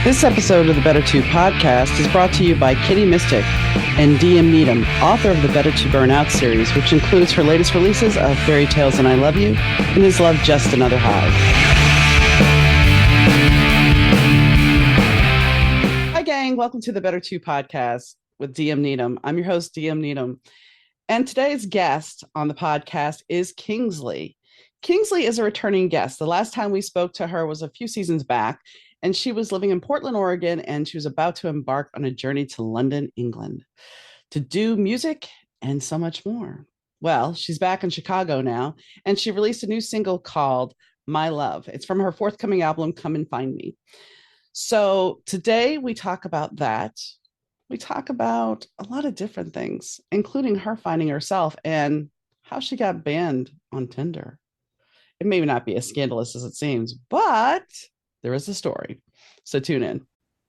This episode of the Better To podcast is brought to you by Kitty Mystic and DM Needham, author of the Better To Burnout series, which includes her latest releases of Fairy Tales and I Love You and Is Love Just Another High. Hi, gang. Welcome to the Better To podcast with DM Needham. I'm your host, DM Needham. And today's guest on the podcast is Kingsley. Kingsley is a returning guest. The last time we spoke to her was a few seasons back, and she was living in Portland, Oregon, and she was about to embark on a journey to London, England, to do music and so much more. Well, she's back in Chicago now, and she released a new single called My Love. It's from her forthcoming album, Come and Find Me. So today we talk about that. We talk about a lot of different things, including her finding herself and how she got banned on Tinder. It may not be as scandalous as it seems, but there is a story. So tune in.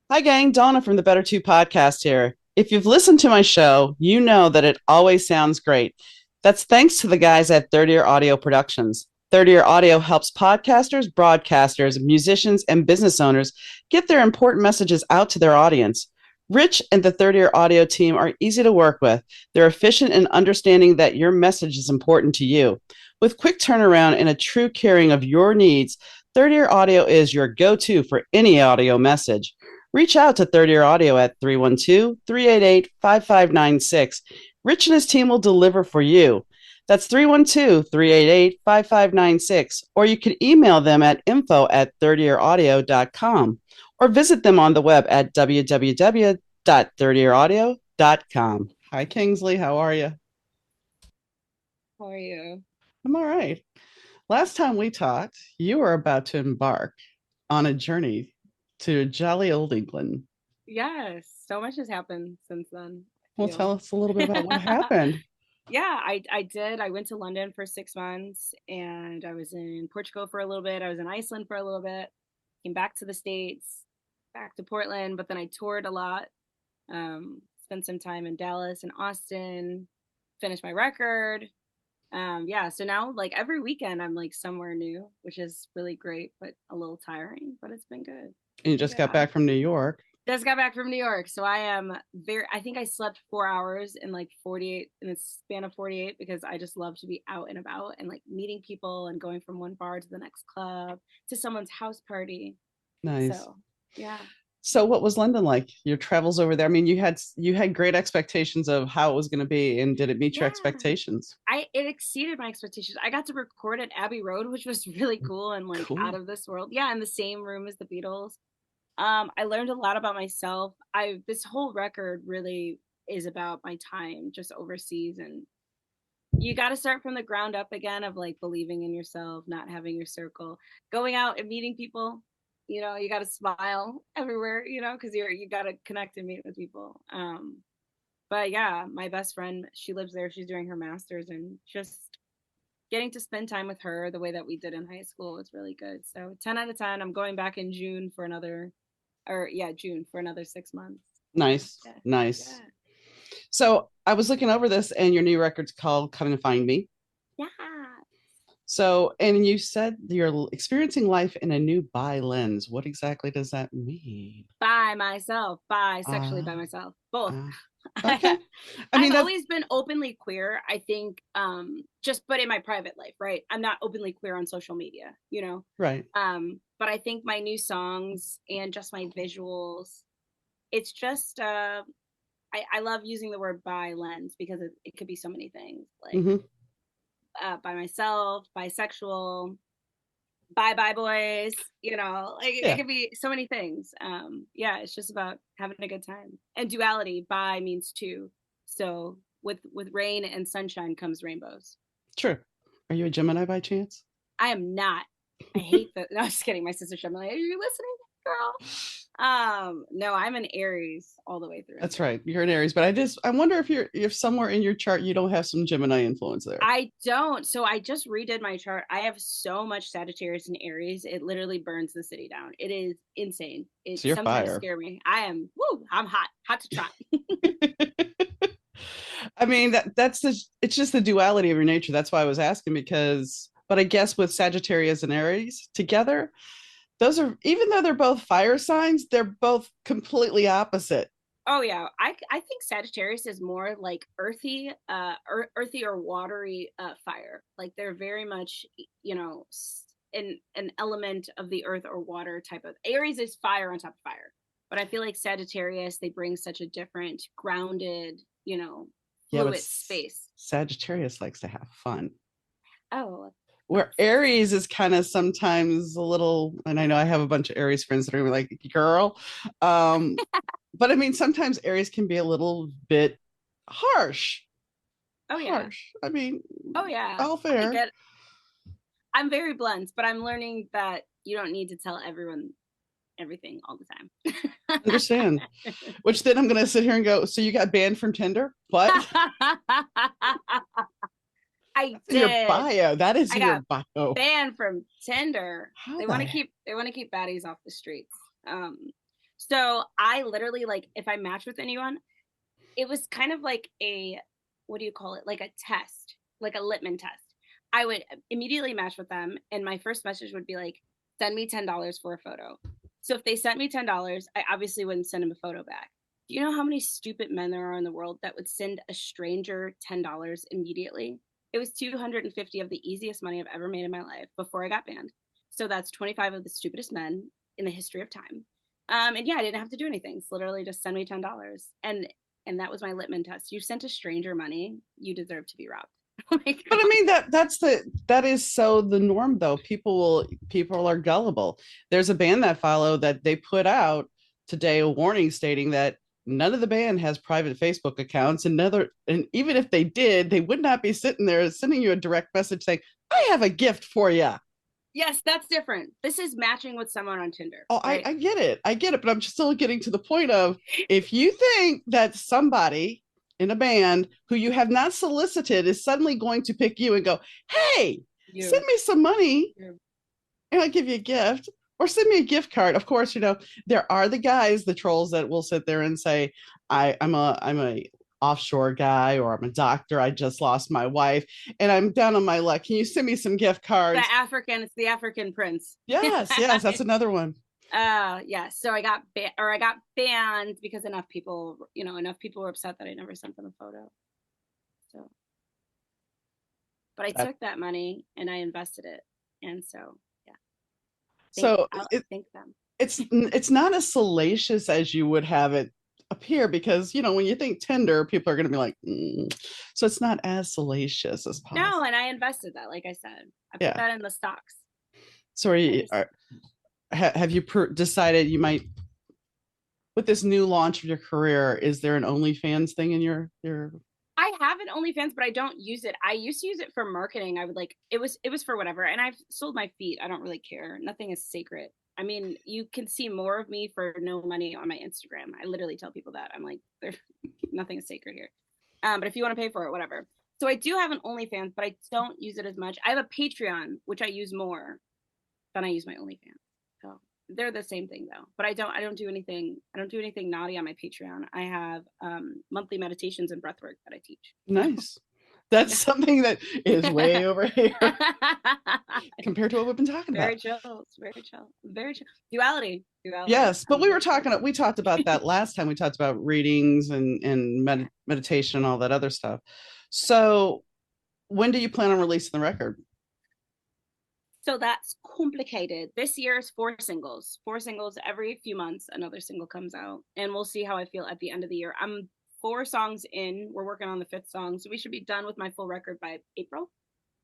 Hi, gang. Donna from the Better To podcast here. If you've listened to my show, you know that it always sounds great. That's thanks to the guys at Third Year Audio Productions. Third Year Audio helps podcasters, broadcasters, musicians, and business owners get their important messages out to their audience. Rich and the Third Year Audio team are easy to work with. They're efficient in understanding that your message is important to you. With quick turnaround and a true caring of your needs, Third Year Audio is your go-to for any audio message. Reach out to Third Year Audio at 312-388-5596. Rich and his team will deliver for you. That's 312-388-5596. Or you can email them at info@thirdyearaudio.com or visit them on the web at www.thirdyearaudio.com. Hi, Kingsley. How are you? How are you? I'm all right. Last time we talked, you were about to embark on a journey to jolly old England. Yes, so much has happened since then. Well, tell us a little bit about what happened. Yeah, I did. I went to London for 6 months, and I was in Portugal for a little bit. I was in Iceland for a little bit. Came back to the States, back to Portland, but then I toured a lot. Spent some time in Dallas and Austin, finished my record. Yeah, so now like every weekend I'm like somewhere new, which is really great, but a little tiring, but it's been good. And you just got back from New York. Just got back from New York, so I think I slept 4 hours in like 48 in a span of 48 because I just love to be out and about and like meeting people and going from one bar to the next club to someone's house party. Nice. So yeah. So what was London like? Your travels over there? I mean, you had great expectations of how it was going to be, and did it meet your expectations? It exceeded my expectations. I got to record at Abbey Road, which was really cool and like out of this world. Yeah, in the same room as the Beatles. I learned a lot about myself. This whole record really is about my time just overseas, and you got to start from the ground up again of like believing in yourself, not having your circle, going out and meeting people. You know, you got to smile everywhere, you know, because you got to connect and meet with people. But yeah, my best friend, she lives there. She's doing her master's, and just getting to spend time with her the way that we did in high school was really good. So 10 out of 10. I'm going back in June for another 6 months. Nice. Yeah. Nice. Yeah. So I was looking over this, and your new record's called Come and Find Me. Yeah. So, and you said you're experiencing life in a new bi lens. What exactly does that mean? By myself, bisexually by myself, both. Okay. I've always been openly queer, I think, but in my private life, right? I'm not openly queer on social media, you know? Right. But I think my new songs and just my visuals, it's just, I love using the word bi lens because it could be so many things, like by myself, bisexual, bye boys, you know, like it could be so many things. Yeah, it's just about having a good time. And duality, bi means two, so with rain and sunshine comes rainbows. True. Are you a Gemini by chance? I am not. I hate that. No, I'm just kidding. My sister Gemini. Are you listening, girl? No, I'm an Aries all the way through. That's right. You're an Aries, but I wonder if somewhere in your chart you don't have some Gemini influence there. I don't. So I just redid my chart. I have so much Sagittarius and Aries. It literally burns the city down. It is insane. It sometimes scare me. I'm hot to try. I mean, it's just the duality of your nature. That's why I was asking, but I guess with Sagittarius and Aries together, those are, even though they're both fire signs, they're both completely opposite. Oh yeah, I think Sagittarius is more like earthy, earthy or watery fire. Like they're very much, you know, an element of the earth or water type of. Aries is fire on top of fire, but I feel like Sagittarius, they bring such a different, grounded, you know, Yeah, but fluid space. Sagittarius likes to have fun. Oh, Where that's Aries is kind of sometimes a little, and I know I have a bunch of Aries friends that are like, girl. Um, but I mean, sometimes Aries can be a little bit harsh. oh yeah, Harsh. I mean, oh yeah. all I fair. get. I'm very blunt, but I'm learning that you don't need to tell everyone everything all the time. Understand. Which then I'm gonna sit here and go, so you got banned from Tinder? What? I That's in your did. bio. That is I in your got bio. banned from Tinder. How They the want to heck? keep baddies off the streets. Um, so I literally like if I match with anyone, it was kind of like a what do you call it? Like a test, like a litmus test. I would immediately match with them, and my first message would be like, "Send me $10 for a photo." So if they sent me $10, I obviously wouldn't send them a photo back. Do you know how many stupid men there are in the world that would send a stranger $10 immediately? It was 250 of the easiest money I've ever made in my life before I got banned. So that's 25 of the stupidest men in the history of time. And yeah, I didn't have to do anything. It's literally just send me $10. And that was my litmus test. You sent a stranger money, you deserve to be robbed. Like, But I mean that is so the norm though. People are gullible. There's a band that follow that they put out today a warning stating that none of the band has private Facebook accounts, and even if they did, they would not be sitting there sending you a direct message saying, I have a gift for you. yes, that's different. This is matching with someone on Tinder, Oh, right? I get it. I get it. But I'm still getting to the point of if you think that somebody in a band who you have not solicited is suddenly going to pick you and go, hey, send You. me some money You. and I'll give you a gift or send me a gift card. Of course, there are the guys, the trolls that will sit there and say, I'm a offshore guy or I'm a doctor. I just lost my wife and I'm down on my luck. Can you send me some gift cards? It's the African prince. Yes, yes, that's another one. Yeah. So I got banned because enough people were upset that I never sent them a photo. So, but I That, took that money and I invested it, and so yeah, so I'll thank them. it's not as salacious as you would have it appear because when you think Tinder, people are going to be like, so it's not as salacious as No, possible. and I invested that, like I said, I put Yeah. that in the stocks. So I just have you decided you might with this new launch of your career? Is there an OnlyFans thing in your? I have an OnlyFans, but I don't use it. I used to use it for marketing. I would like it was for whatever, and I've sold my feet. I don't really care. Nothing is sacred. I mean, you can see more of me for no money on my Instagram. I literally tell people that. I'm like, there's nothing is sacred here. But if you want to pay for it, whatever. So I do have an OnlyFans, but I don't use it as much. I have a Patreon, which I use more than I use my OnlyFans. So they're the same thing though. But I don't do anything naughty on my Patreon. I have monthly meditations and breathwork that I teach. So Nice. That's yeah. something that is way over here compared to what we've been talking about. Very chill. It's very chill. Very chill. Duality. Duality. Yes, but I'm very chill. we talked about that last time. We talked about readings and meditation and all that other stuff. So, when do you plan on releasing the record? So that's complicated. This year is four singles. Four singles every few months. Another single comes out, and we'll see how I feel at the end of the year. I'm four songs in. We're working on the fifth song, so we should be done with my full record by April.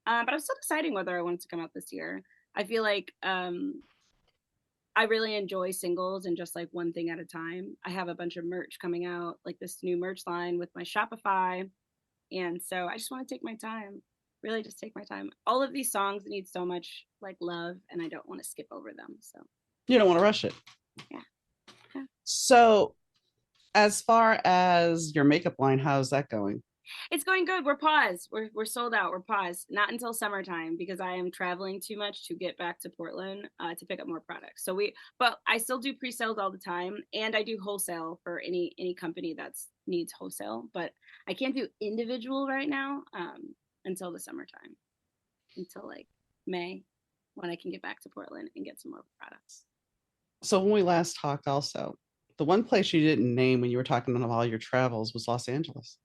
But I'm still deciding whether I want it to come out this year. I feel like I really enjoy singles and just like one thing at a time. I have a bunch of merch coming out, like this new merch line with my Shopify, and so I just want to take my time. Really just take my time. All of these songs need so much like love and I don't want to skip over them. So You don't want to rush it. yeah. Yeah. So, as far as your makeup line, how's that going? It's going good. We're paused. We're sold out. We're paused. Not until summertime because I am traveling too much to get back to Portland to pick up more products. But I still do pre-sales all the time, and I do wholesale for any company that's needs wholesale. But I can't do individual right now until the summertime, until like May, when I can get back to Portland and get some more products. So when we last talked, also, the one place you didn't name when you were talking about all your travels was Los Angeles.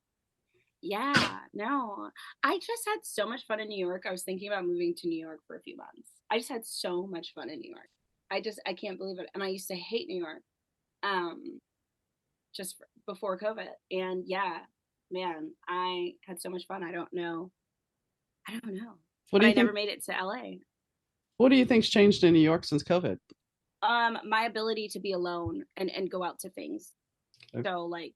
Yeah, no. I just had so much fun in New York. I was thinking about moving to New York for a few months. I just had so much fun in New York. I can't believe it. And I used to hate New York. Um before COVID. And yeah, man, I had so much fun. I don't know. I don't know. What But do I you never think? made it to LA. What do you think's changed in New York since COVID? My ability to be alone and go out to things. So like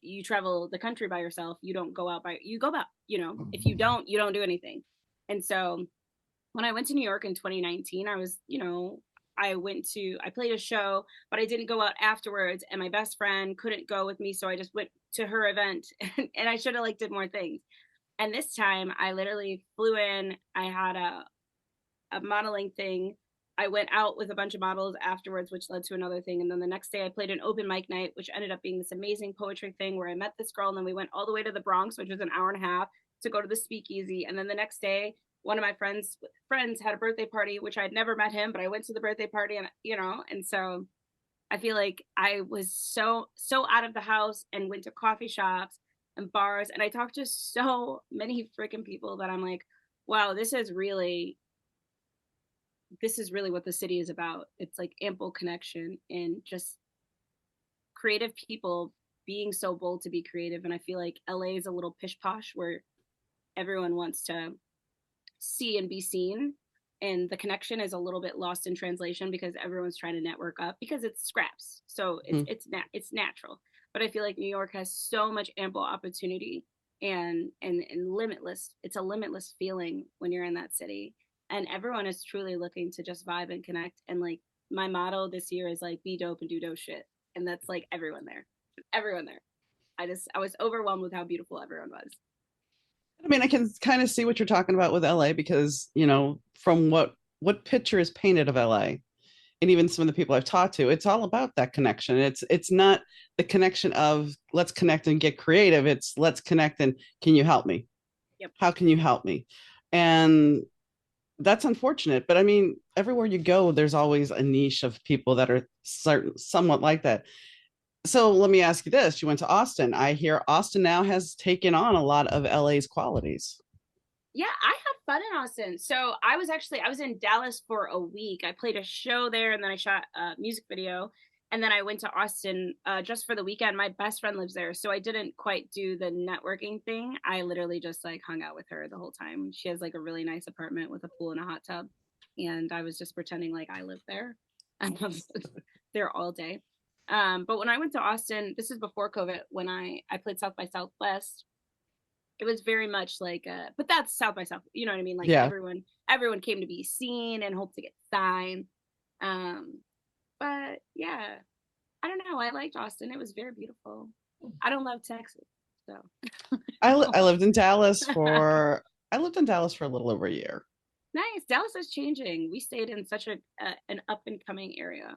you travel the country by yourself, you don't go out by you go out, if you don't do anything. And so when I went to New York in 2019, I was, I played a show, but I didn't go out afterwards. And my best friend couldn't go with me. So I just went to her event and I should have like did more things. And this time I literally flew in. I had a modeling thing. I went out with a bunch of models afterwards, which led to another thing. And then the next day I played an open mic night, which ended up being this amazing poetry thing where I met this girl. And then we went all the way to the Bronx, which was an hour and a half to go to the speakeasy. And then the next day, one of my friends had a birthday party, which I'd never met him, but I went to the birthday party and, and so I feel like I was so out of the house and went to coffee shops and bars. And I talked to so many freaking people that I'm like, wow, this is really what the city is about. It's like ample connection and just creative people being so bold to be creative. And I feel like LA is a little pish posh where everyone wants to see and be seen. And the connection is a little bit lost in translation because everyone's trying to network up because it's scraps. So Hmm. it's natural. But I feel like New York has so much ample opportunity and limitless. It's a limitless feeling when you're in that city, and everyone is truly looking to just vibe and connect. And like my motto this year is like be dope and do dope shit, and that's like everyone there. I was overwhelmed with how beautiful everyone was. I mean, I can kind of see what you're talking about with LA because, from what picture is painted of LA, and even some of the people I've talked to, it's all about that connection. It's not the connection of let's connect and get creative. It's let's connect and can you help me? Yep. How can you help me? And that's unfortunate. But I mean, everywhere you go, there's always a niche of people that are somewhat like that. So let me ask you this. You went to Austin. I hear Austin now has taken on a lot of LA's qualities. Yeah, I had fun in Austin. So I was in Dallas for a week. I played a show there and then I shot a music video. And then I went to Austin just for the weekend. My best friend lives there. So I didn't quite do the networking thing. I literally just like hung out with her the whole time. She has like a really nice apartment with a pool and a hot tub. And I was just pretending like I lived there. And I was there all day. But when I went to Austin, this is before COVID, when I played South by Southwest, it was very much like but that's South by South, you know what I mean, like Yeah. everyone came to be seen and hope to get signed. um but yeah, I don't know, I liked Austin, it was very beautiful. I don't love Texas, so I lived in Dallas for I lived in Dallas for a little over a year. nice. Dallas is changing. We stayed in such an up and coming area,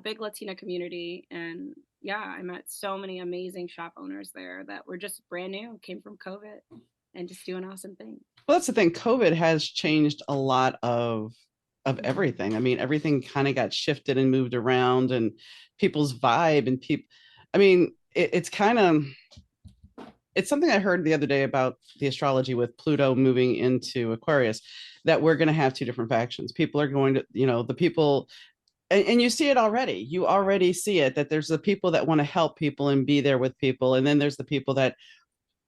big Latina community, and yeah, I met so many amazing shop owners there that were just brand new, came from COVID, and just doing awesome things. Well, that's the thing. COVID has changed a lot of everything. I mean, everything kind of got shifted and moved around, and people's vibe and people. I mean, it's kind of it's something I heard the other day about the astrology with Pluto moving into Aquarius, that we're going to have two different factions. People are going to, the people, and you see it already. You already see it that there's the people that want to help people and be there with people, and then there's the people that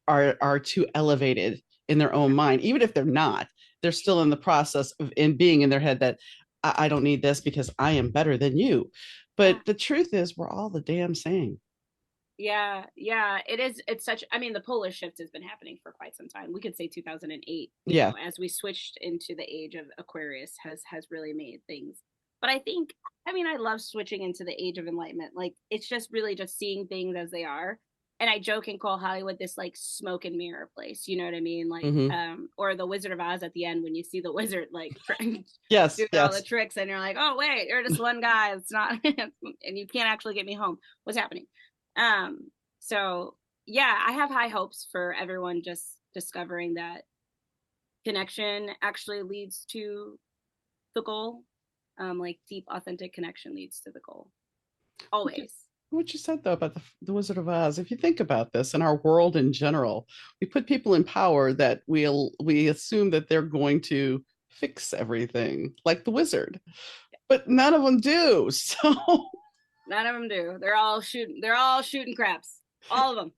are too elevated in their own mind, even if they're not. They're still in the process of in being in their head that I don't need this because I am better than you. Yeah. But the truth is, we're all the damn same. Yeah, yeah, it is. It's such, I mean, the polar shift has been happening for quite some time. We could say 2008, Yeah. as we switched into the age of Aquarius has really made things. But I think, I mean, I love switching into the age of enlightenment. Like it's just really just seeing things as they are. And I joke and call Hollywood this like smoke and mirror place, you know what I mean? Like Mm-hmm. or the Wizard of Oz at the end when you see the wizard like Yes. doing all the Yes. tricks and you're like, "Oh, wait, you're just one guy. It's not and you can't actually get me home. What's happening?" Um, so yeah, I have high hopes for everyone just discovering that connection actually leads to the goal. like deep, authentic connection leads to the goal. Always. What you said though about the Wizard of Oz, if you think about this in our world in general, we put people in power that we assume that they're going to fix everything, like the wizard, but none of them do. So none of them do. They're all shooting. They're all shooting craps. All of them.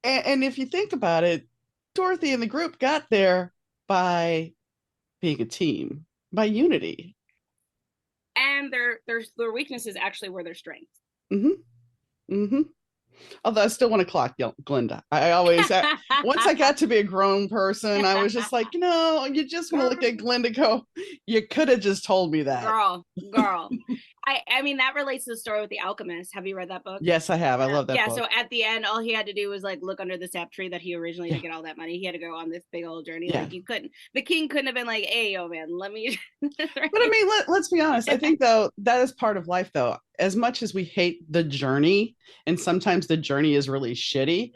and if you think about it, Dorothy and the group got there by being a team, by unity. And their weaknesses actually were their strengths. Mm-hmm. Mm-hmm. Although I still want to clock Glinda. I always, once I got to be a grown person, I was just like, you just want to look at Glinda, go, you could have just told me that. Girl. I mean, that relates to the story with the alchemist. Have you read that book? Yes, I have. I love that book. So at the end, all he had to do was like look under the sap tree that he originally to get all that money. He had to go on this big old journey. Like the king couldn't have been like, hey, yo, man, let me. Right? But I mean, let's be honest. I think though, that is part of life though. As much as we hate the journey, and sometimes the journey is really shitty,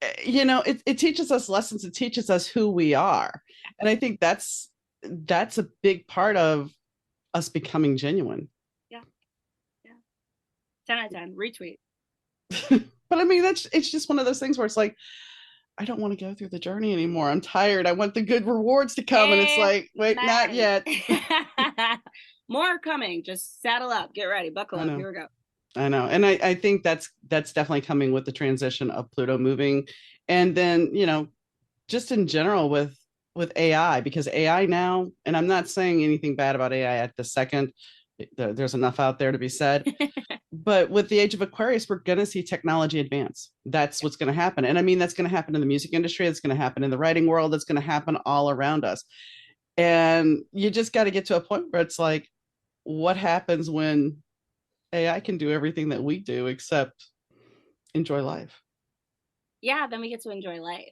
it teaches us lessons. It teaches us who we are. And I think that's a big part of us becoming genuine. 10 out of 10, retweet. But I mean, it's just one of those things where it's like, I don't want to go through the journey anymore. I'm tired. I want the good rewards to come. And it's like, wait, not yet. More are coming. Just saddle up, get ready, buckle up. Here we go. I know. And I think that's definitely coming with the transition of Pluto moving. And then, just in general with AI, because AI now, and I'm not saying anything bad about AI at the second, there's enough out there to be said. But with the age of Aquarius, we're going to see technology advance. That's what's going to happen. And I mean, that's going to happen in the music industry. It's going to happen in the writing world. It's going to happen all around us. And you just got to get to a point where it's like, what happens when AI can do everything that we do except enjoy life? Yeah, then we get to enjoy life,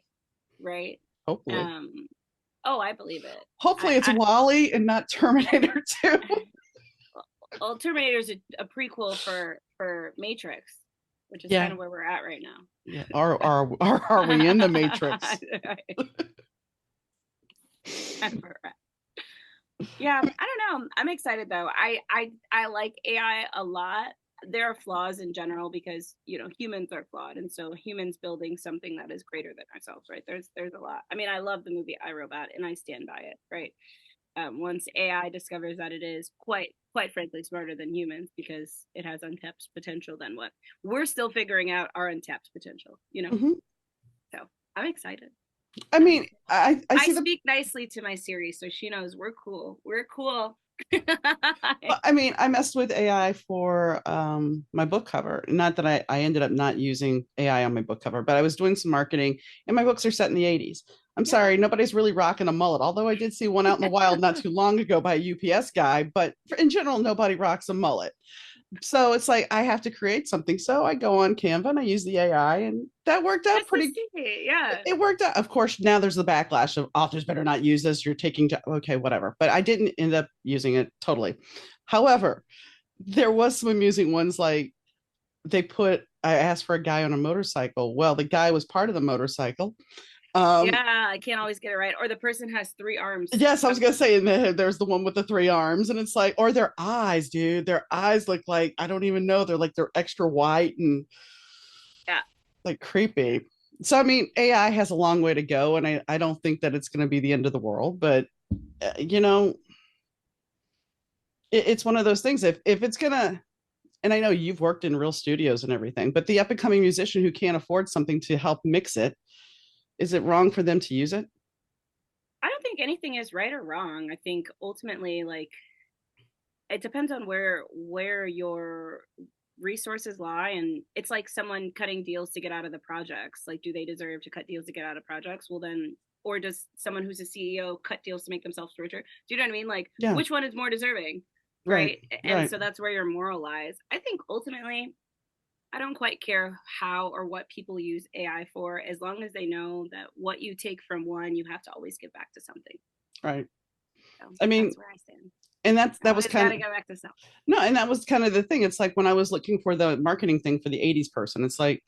right? Hopefully. I believe it. Hopefully it's WALL-E and not Terminator 2. Well, Terminator is a prequel for Matrix, which is kind of where we're at right now. Yeah. Are we in the Matrix? Yeah, I don't know. I'm excited though. I like AI a lot. There are flaws in general because humans are flawed, and so humans building something that is greater than ourselves, right? There's a lot. I mean, I love the movie I, Robot, and I stand by it, right? Once AI discovers that it is quite frankly smarter than humans because it has untapped potential, then what? We're still figuring out our untapped potential, Mm-hmm. So I'm excited. I mean, I speak nicely to my series, so she knows we're cool. We're cool. Well, I mean, I messed with AI for my book cover. Not that I ended up not using AI on my book cover, but I was doing some marketing, and my books are set in the 80s. I'm sorry, nobody's really rocking a mullet, although I did see one out in the wild not too long ago by a UPS guy, but in general, nobody rocks a mullet. So it's like I have to create something. So I go on Canva and I use the AI, and that worked out pretty good. Yeah. It worked out. Of course, now there's the backlash of authors better not use this. You're taking okay, whatever. But I didn't end up using it totally. However, there was some amusing ones like I asked for a guy on a motorcycle. Well, the guy was part of the motorcycle. I can't always get it right. Or the person has 3 arms. Yes, I was gonna say there's the one with the 3 arms, and it's like, or their eyes, dude. Their eyes look like, I don't even know. They're extra white and like creepy. So I mean, AI has a long way to go, and I don't think that it's gonna be the end of the world, but it's one of those things. If it's gonna, and I know you've worked in real studios and everything, but the up and coming musician who can't afford something to help mix it, is it wrong for them to use it? I don't think anything is right or wrong. I think ultimately, like, it depends on where your resources lie, and it's like someone cutting deals to get out of the projects. Like, do they deserve to cut deals to get out of projects? Well, then, or does someone who's a CEO cut deals to make themselves richer? Do you know what I mean? Like, which one is more deserving? Right. And so that's where your moral lies. I think ultimately, I don't quite care how or what people use AI for, as long as they know that what you take from one, you have to always give back to something. Right. So I mean, that's where I stand. And that was kind of, go back to self. No, and that was kind of the thing. It's like when I was looking for the marketing thing for the 80s person, it's like,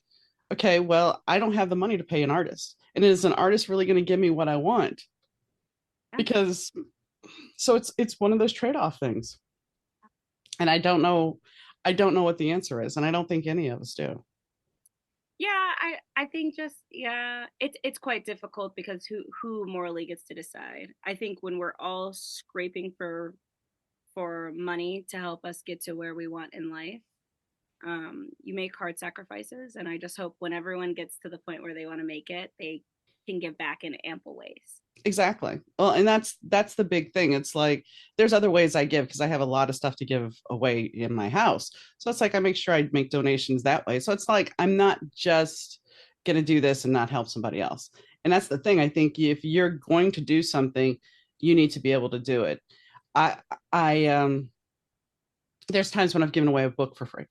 okay, well, I don't have the money to pay an artist. And is an artist really going to give me what I want? Because so it's one of those trade-off things. And I don't know what the answer is. And I don't think any of us do. Yeah, I think just yeah, it's quite difficult because who morally gets to decide? I think when we're all scraping for money to help us get to where we want in life, you make hard sacrifices, and I just hope when everyone gets to the point where they want to make it, they can give back in ample ways. Exactly. Well, and that's the big thing. It's like there's other ways I give because I have a lot of stuff to give away in my house. So it's like I make sure I make donations that way. So it's like I'm not just going to do this and not help somebody else. And that's the thing. I think if you're going to do something, you need to be able to do it. I I there's times when I've given away a book for free.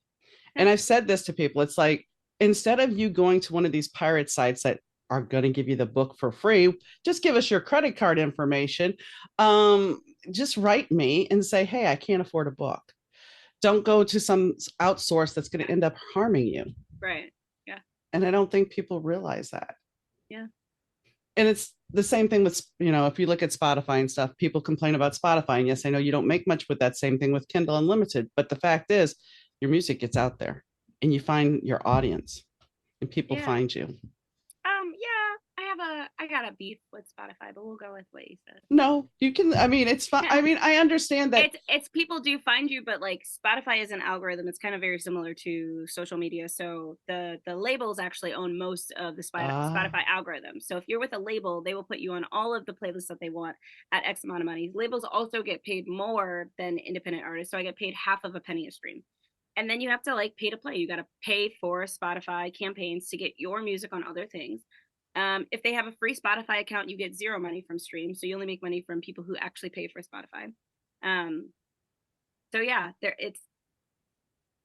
Yeah, And I've said this to people. It's like instead of you going to one of these pirate sites that are going to give you the book for free, just give us your credit card information. Just write me and say, hey, I can't afford a book. Don't go to some outsource that's going to end up harming you. right. Yeah, And I don't think people realize that. yeah, And it's the same thing with, if you look at Spotify and stuff, people complain about Spotify. And yes, I know you don't make much with that. Same thing with Kindle Unlimited. But the fact is, your music gets out there and you find your audience and people yeah. find you. Yeah, I got a beef with Spotify, but we'll go with what you said. No, you can. I mean, it's fine. I mean, I understand that. It's people do find you, but like Spotify is an algorithm. It's kind of very similar to social media. So the labels actually own most of the Ah, Spotify algorithm. So if you're with a label, they will put you on all of the playlists that they want at X amount of money. Labels also get paid more than independent artists. So I get paid half of a penny a stream. And then you have to like pay to play. You got to pay for Spotify campaigns to get your music on other things. If they have a free Spotify account, you get zero money from streams. So you only make money from people who actually pay for Spotify. Um, so yeah, there it's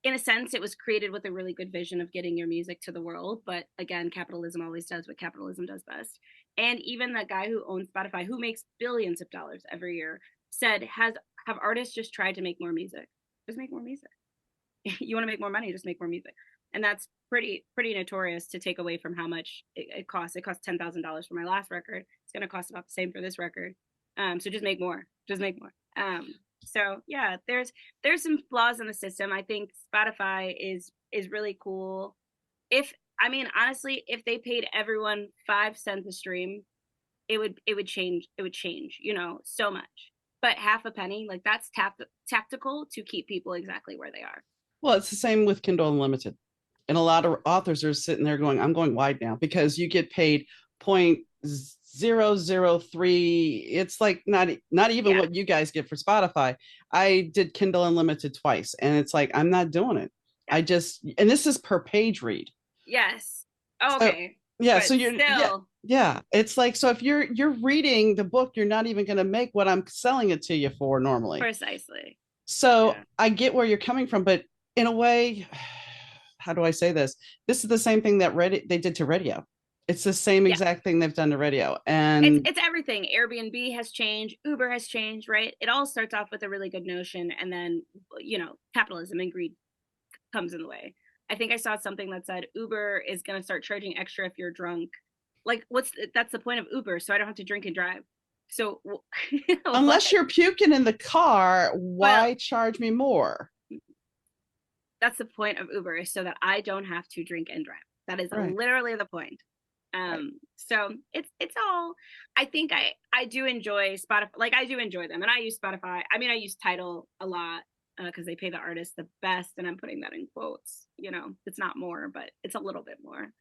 in a sense it was created with a really good vision of getting your music to the world. But again, capitalism always does what capitalism does best. And even the guy who owns Spotify, who makes billions of dollars every year, said has have artists just tried to make more music? Just make more music. You want to make more money, just make more music. And that's pretty notorious to take away from how much it costs. It costs $10,000 for my last record. It's going to cost about the same for this record. So just make more. Just make more. So yeah, there's some flaws in the system. I think Spotify is really cool. If I mean honestly, if they paid everyone 5 cents a stream, it would change. It would change, so much. But half a penny, like that's tactical to keep people exactly where they are. well, it's the same with Kindle Unlimited. And a lot of authors are sitting there going, I'm going wide now because you get paid 0.003. It's like not even Yeah. what you guys get for Spotify. I did Kindle Unlimited twice, and it's like I'm not doing it. Yeah. I just and this is per page read. Yes. Oh, So okay. yeah, But so you're yeah, still, yeah. It's like so if you're reading the book, you're not even gonna make what I'm selling it to you for normally. precisely. So Yeah. I get where you're coming from, but in a way, how do I say this? This is the same thing that they did to radio. It's the same Yeah. exact thing they've done to radio. It's And it's everything. Airbnb has changed, Uber has changed, right? It all starts off with a really good notion, and then capitalism and greed comes in the way. I think I saw something that said Uber is going to start charging extra if you're drunk. Like, that's the point of Uber, so I don't have to drink and drive. So what? unless you're puking in the car, Well, why charge me more? that's the point of Uber, is so that I don't have to drink and drive. That is Right. literally the point. Right. So it's all. I think I do enjoy Spotify. Like I do enjoy them, and I use Spotify. I mean, I use Tidal a lot because they pay the artist the best, and I'm putting that in quotes. It's not more, but it's a little bit more.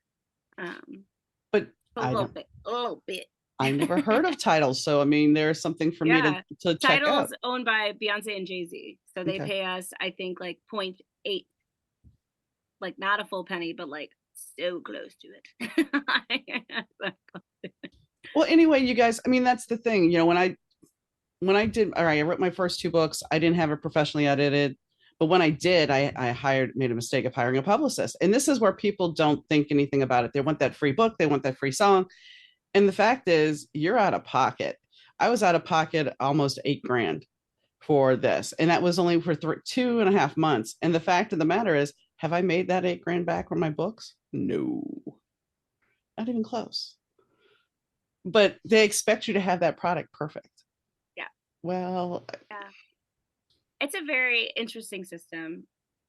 Um, But a I little don't bit, a little bit. I never heard of titles. So I mean there's something for me to Yeah, check out. Tidal's owned by Beyonce and Jay-Z, so they Okay. pay us, I think, like 0.8, like not a full penny, but like so close to it. Well, anyway, you guys, I mean that's the thing. When I did all right, I wrote my first two books. I didn't have it professionally edited. But when I did, I made a mistake of hiring a publicist. And this is where people don't think anything about it. They want that free book, they want that free song. And the fact is, you're out of pocket. I was out of pocket almost 8 grand for this. And that was only for 2.5 months. And the fact of the matter is, have I made that 8 grand back from my books? No, not even close. But they expect you to have that product perfect. Yeah, Well, yeah. it's a very interesting system,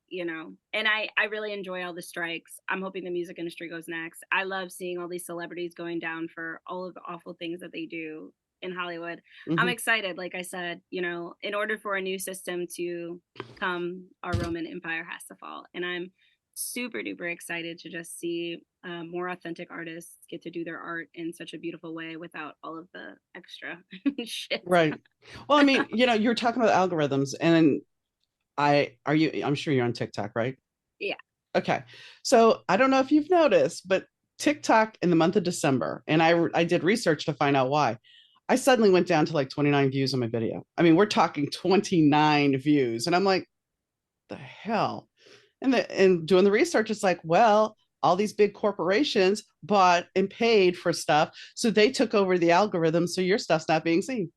you know, and I really enjoy all the strikes. I'm hoping the music industry goes next. I love seeing all these celebrities going down for all of the awful things that they do in Hollywood. I'm Mm-hmm. excited. Like I said, you know, in order for a new system to come, our Roman Empire has to fall. And I'm super duper excited to just see more authentic artists get to do their art in such a beautiful way without all of the extra shit. Right. Well, I mean, you're talking about algorithms, and I'm sure you're on TikTok, right? Yeah. Okay. So I don't know if you've noticed, but TikTok in the month of December, and I did research to find out why. I suddenly went down to like 29 views on my video. I mean, we're talking 29 views. And I'm like, the hell? And doing the research, it's like, well, all these big corporations bought and paid for stuff. So they took over the algorithm. So your stuff's not being seen.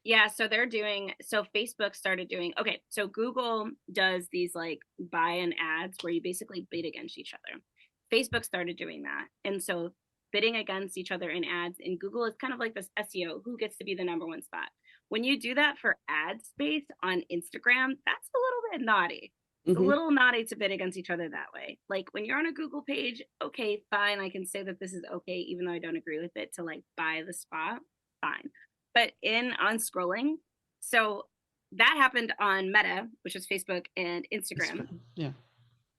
Yeah, so Facebook started doing, okay, so Google does these like buy-in ads where you basically bid against each other. Facebook started doing that. And so bidding against each other in ads in Google is kind of like this SEO, who gets to be the number one spot. When you do that for ad space on Instagram, that's a little bit naughty. It's a Mm-hmm. little naughty to bid against each other that way. Like when you're on a Google page, okay, fine, I can say that this is okay, even though I don't agree with it, to like buy the spot, fine. But in on scrolling, so that happened on Meta, which is Facebook and Instagram. Yeah.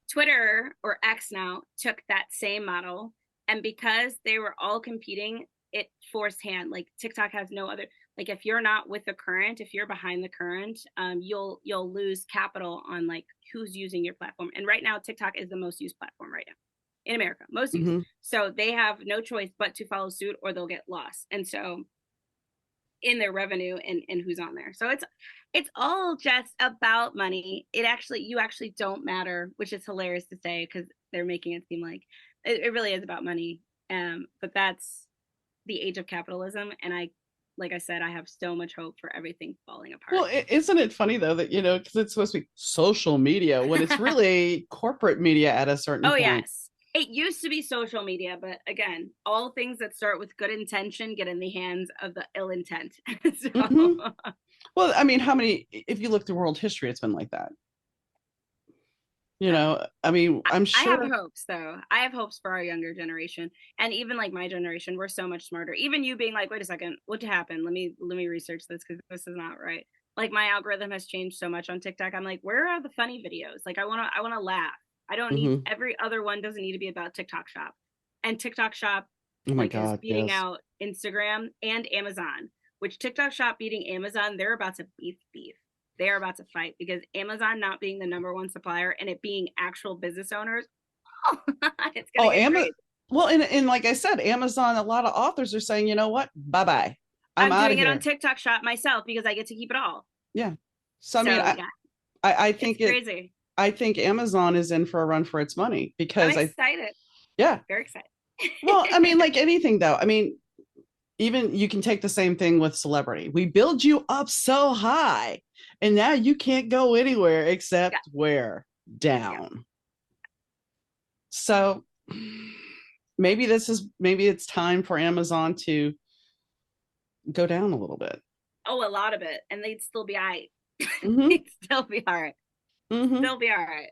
Twitter, or X now, took that same model, and because they were all competing, it forced hand. Like TikTok has no other. Like if you're not with the current, if you're behind the current, you'll lose capital on like who's using your platform. And right now, TikTok is the most used platform right now in America, most used. Mm-hmm. So they have no choice but to follow suit, or they'll get lost. And so in their revenue and who's on there. So it's all just about money. You actually don't matter, which is hilarious to say because they're making it seem like it really is about money. But that's the age of capitalism, and like I said, I have so much hope for everything falling apart. Well, isn't it funny though that, because it's supposed to be social media when it's really corporate media at a certain Oh point. yes. It used to be social media, but again, all things that start with good intention get in the hands of the ill intent. So Mm-hmm. Well, I mean, if you look through world history, it's been like that. I mean, I'm I have sure. hopes though. I have hopes for our younger generation, and even like my generation, we're so much smarter. Even you being like, wait a second, what happened? Let me research this because this is not right. Like my algorithm has changed so much on TikTok. I'm like, where are the funny videos? Like I wanna laugh. I don't need Mm-hmm. every other one doesn't need to be about TikTok Shop, and TikTok Shop Oh my like is God, beating yes. out Instagram and Amazon. Which TikTok Shop beating Amazon, they're about to beef. They are about to fight because Amazon not being the number one supplier and it being actual business owners, oh, it's gonna Oh, get crazy. Well, and like I said, Amazon, a lot of authors are saying, you know what? Bye-bye. I'm I'm out of doing it on here. TikTok Shop myself because I get to keep it all. Yeah. So I mean, So yeah, I it's think crazy. I think Amazon is in for a run for its money I'm because excited. yeah. Very excited. Well, I mean, like anything though. I mean, even you can take the same thing with celebrity. We build you up so high, and now you can't go anywhere Yeah, except where? yeah. Down. So maybe it's time for Amazon to go down a little bit. Oh, a lot of it, and they'd still be all right. Mm-hmm. They'd still be all right. Mm-hmm. Still be all right.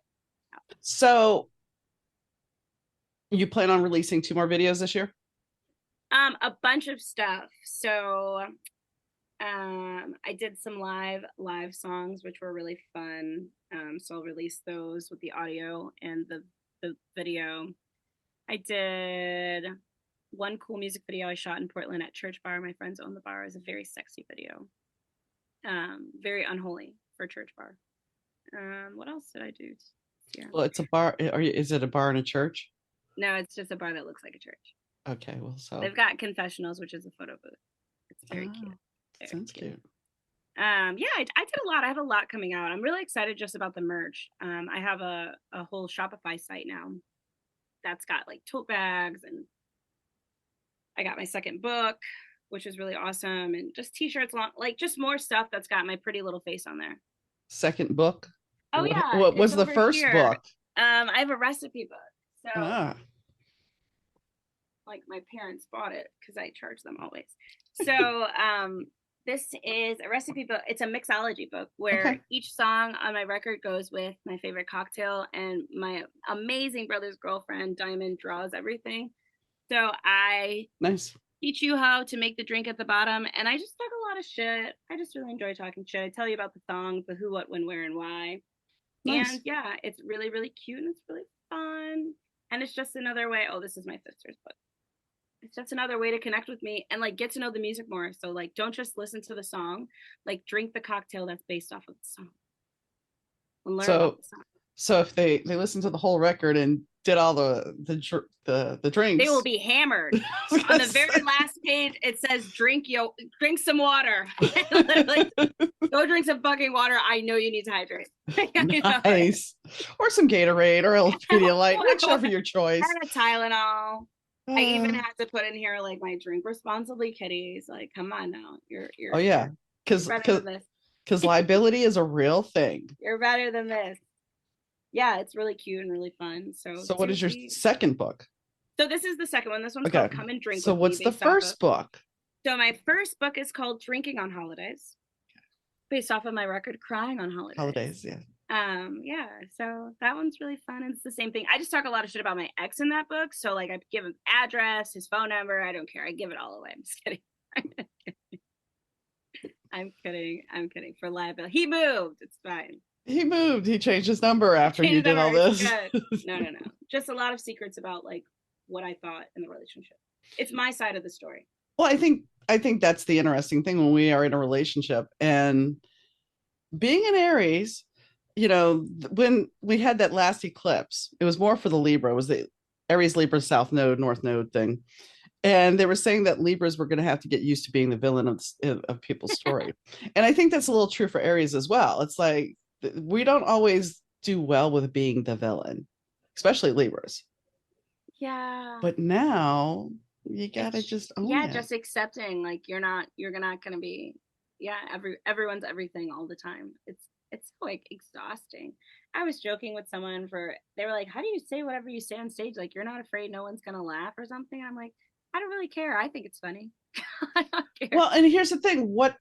So you plan on releasing 2 more videos this year? A bunch of stuff. So I did some live songs which were really fun. So I'll release those with the audio and the video. I did one cool music video I shot in Portland at Church Bar. My friends own the bar. It's a very sexy video. Very unholy for Church Bar. What else did I do? Yeah. Well, it's a bar. Is it a bar in a church? No, it's just a bar that looks like a church. Okay, well, so They've got confessionals, which is a photo booth. It's very cute. Very sounds cute. Yeah, I did a lot. I have a lot coming out. I'm really excited just about the merch. I have a whole Shopify site now that's got like tote bags, and I got my second book, which is really awesome, and just t-shirts, like just more stuff that's got my pretty little face on there. Second book. Oh yeah, What it's was the over first here. book? I have a recipe book. So Ah, like my parents bought it because I charge them always. So This is a recipe book. It's a mixology book where each song on my record goes with my favorite cocktail, and my amazing brother's girlfriend, Diamond, draws everything. So I teach you how to make the drink at the bottom, and I just talk a lot of shit. I just really enjoy talking shit. I tell you about the songs, the who, what, when, where, and why. And yeah, it's really, really cute, and it's really fun. And it's just another way. Oh, this is my sister's book. It's just another way to connect with me and like get to know the music more. So like, don't just listen to the song, like drink the cocktail that's based off of the song. And learn about the song. So if they listen to the whole record and did all the drinks, they will be hammered. On the very last page, it says drink some water. Literally, go drink some fucking water. I know you need to hydrate. Nice. Or some Gatorade or a Pedialyte, whichever your choice. And a Tylenol. I even had to put in here like my drink responsibly kitties. Like, come on now, you're. Oh yeah, because liability is a real thing. You're better than this. Yeah, it's really cute and really fun. So what is your second book? So this is the second one. This one's called Come and Drink. So what's the first book? So my first book is called Drinking on Holidays, based off of my record Crying on Holidays. Yeah. Yeah, so that one's really fun, and it's the same thing. I just talk a lot of shit about my ex in that book, so like I give him address, his phone number, I don't care, I give it all away. I'm just kidding. I'm kidding for liability. He moved, it's fine. He changed his number after you did all this. No, just a lot of secrets about like what I thought in the relationship. It's my side of the story. Well, I think that's the interesting thing when we are in a relationship, and being an Aries, you know, when we had that last eclipse, it was more for the Libra. It was the Aries, Libra, South Node, North Node thing. And they were saying that Libras were going to have to get used to being the villain of people's story. And I think that's a little true for Aries as well. It's like, we don't always do well with being the villain, especially Libras. Yeah. But now you got to just own it. Yeah, just accepting, like, you're not going to be, everyone's everything all the time. It's like exhausting. I was joking with someone they were like, how do you say whatever you say on stage? Like, you're not afraid no one's going to laugh or something? And I'm like, I don't really care. I think it's funny. I don't care. Well, and here's the thing. What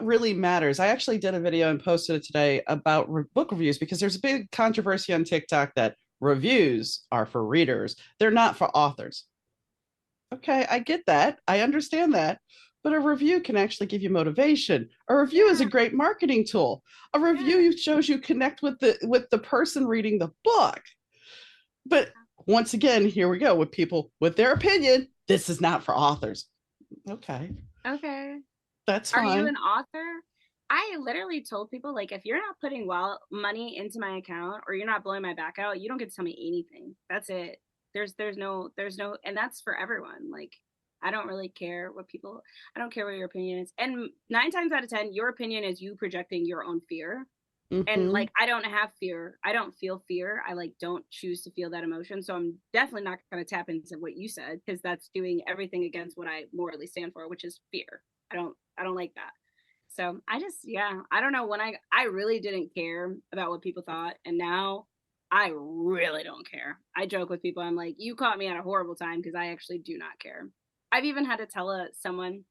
really matters? I actually did a video and posted it today about book reviews, because there's a big controversy on TikTok that reviews are for readers. They're not for authors. Okay, I get that. I understand that. But a review can actually give you motivation. A review is a great marketing tool. A review shows you connect with the person reading the book. But once again, here we go with people with their opinion. This is not for authors. Okay. That's fine. Are you an author? I literally told people, like, if you're not putting money into my account or you're not blowing my back out, you don't get to tell me anything. That's it. There's no, and that's for everyone. Like, I don't really care I don't care what your opinion is. And 9 times out of 10, your opinion is you projecting your own fear. Mm-hmm. And like, I don't have fear. I don't feel fear. I like don't choose to feel that emotion. So I'm definitely not going to tap into what you said, because that's doing everything against what I morally stand for, which is fear. I don't like that. So I just, I don't know, when I really didn't care about what people thought. And now I really don't care. I joke with people. I'm like, you caught me at a horrible time, because I actually do not care. I've even had to tell someone,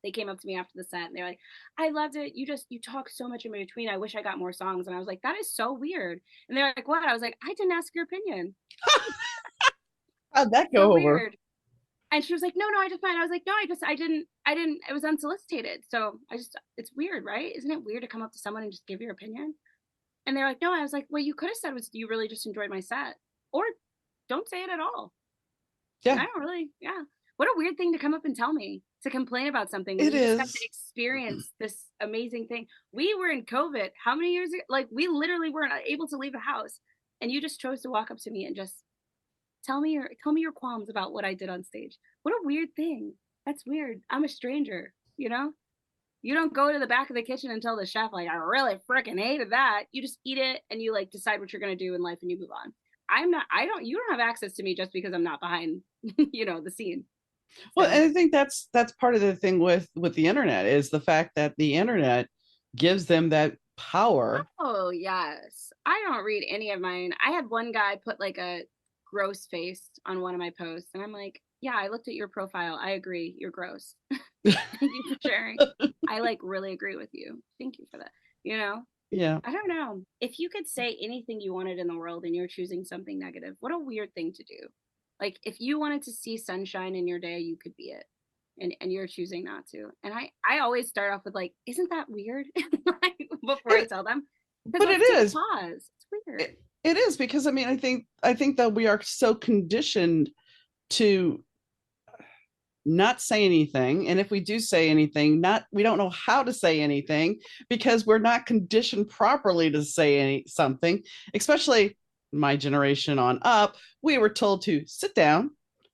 they came up to me after the set and they're like, I loved it. You talk so much in between. I wish I got more songs. And I was like, that is so weird. And they're like, what? I was like, I didn't ask your opinion. How'd that go over? Weird. And she was like, no, I just fine. I was like, no, I didn't, it was unsolicited. So it's weird, right? Isn't it weird to come up to someone and just give your opinion? And they're like, no. I was like, what you could have said was, you really just enjoyed my set, or don't say it at all. Yeah. I don't really, What a weird thing to come up and tell me, to complain about something. It is. Just got to experience this amazing thing. We were in COVID. How many years ago? Like, we literally weren't able to leave the house, and you just chose to walk up to me and just tell me your qualms about what I did on stage. What a weird thing. That's weird. I'm a stranger, you know? You don't go to the back of the kitchen and tell the chef, like, I really freaking hated that. You just eat it and you like decide what you're going to do in life and you move on. You don't have access to me just because I'm not behind, the scene. Well, and I think that's part of the thing with the internet, is the fact that the internet gives them that power. Oh, yes. I don't read any of mine. I had one guy put like a gross face on one of my posts, and I'm like, yeah, I looked at your profile. I agree. You're gross. Thank you for sharing. I like really agree with you. Thank you for that. You know, Yeah. I don't know. If you could say anything you wanted in the world and you're choosing something negative, what a weird thing to do. Like if you wanted to see sunshine in your day, you could be it. And you're choosing not to. And I always start off with like, isn't that weird? Like, before I It, tell them. Because but it let's take a is. pause. It's weird. It is because I mean I think that we are so conditioned to not say anything, and if we do say anything, not we don't know how to say anything because we're not conditioned properly to say something. Especially my generation on up, we were told to sit down,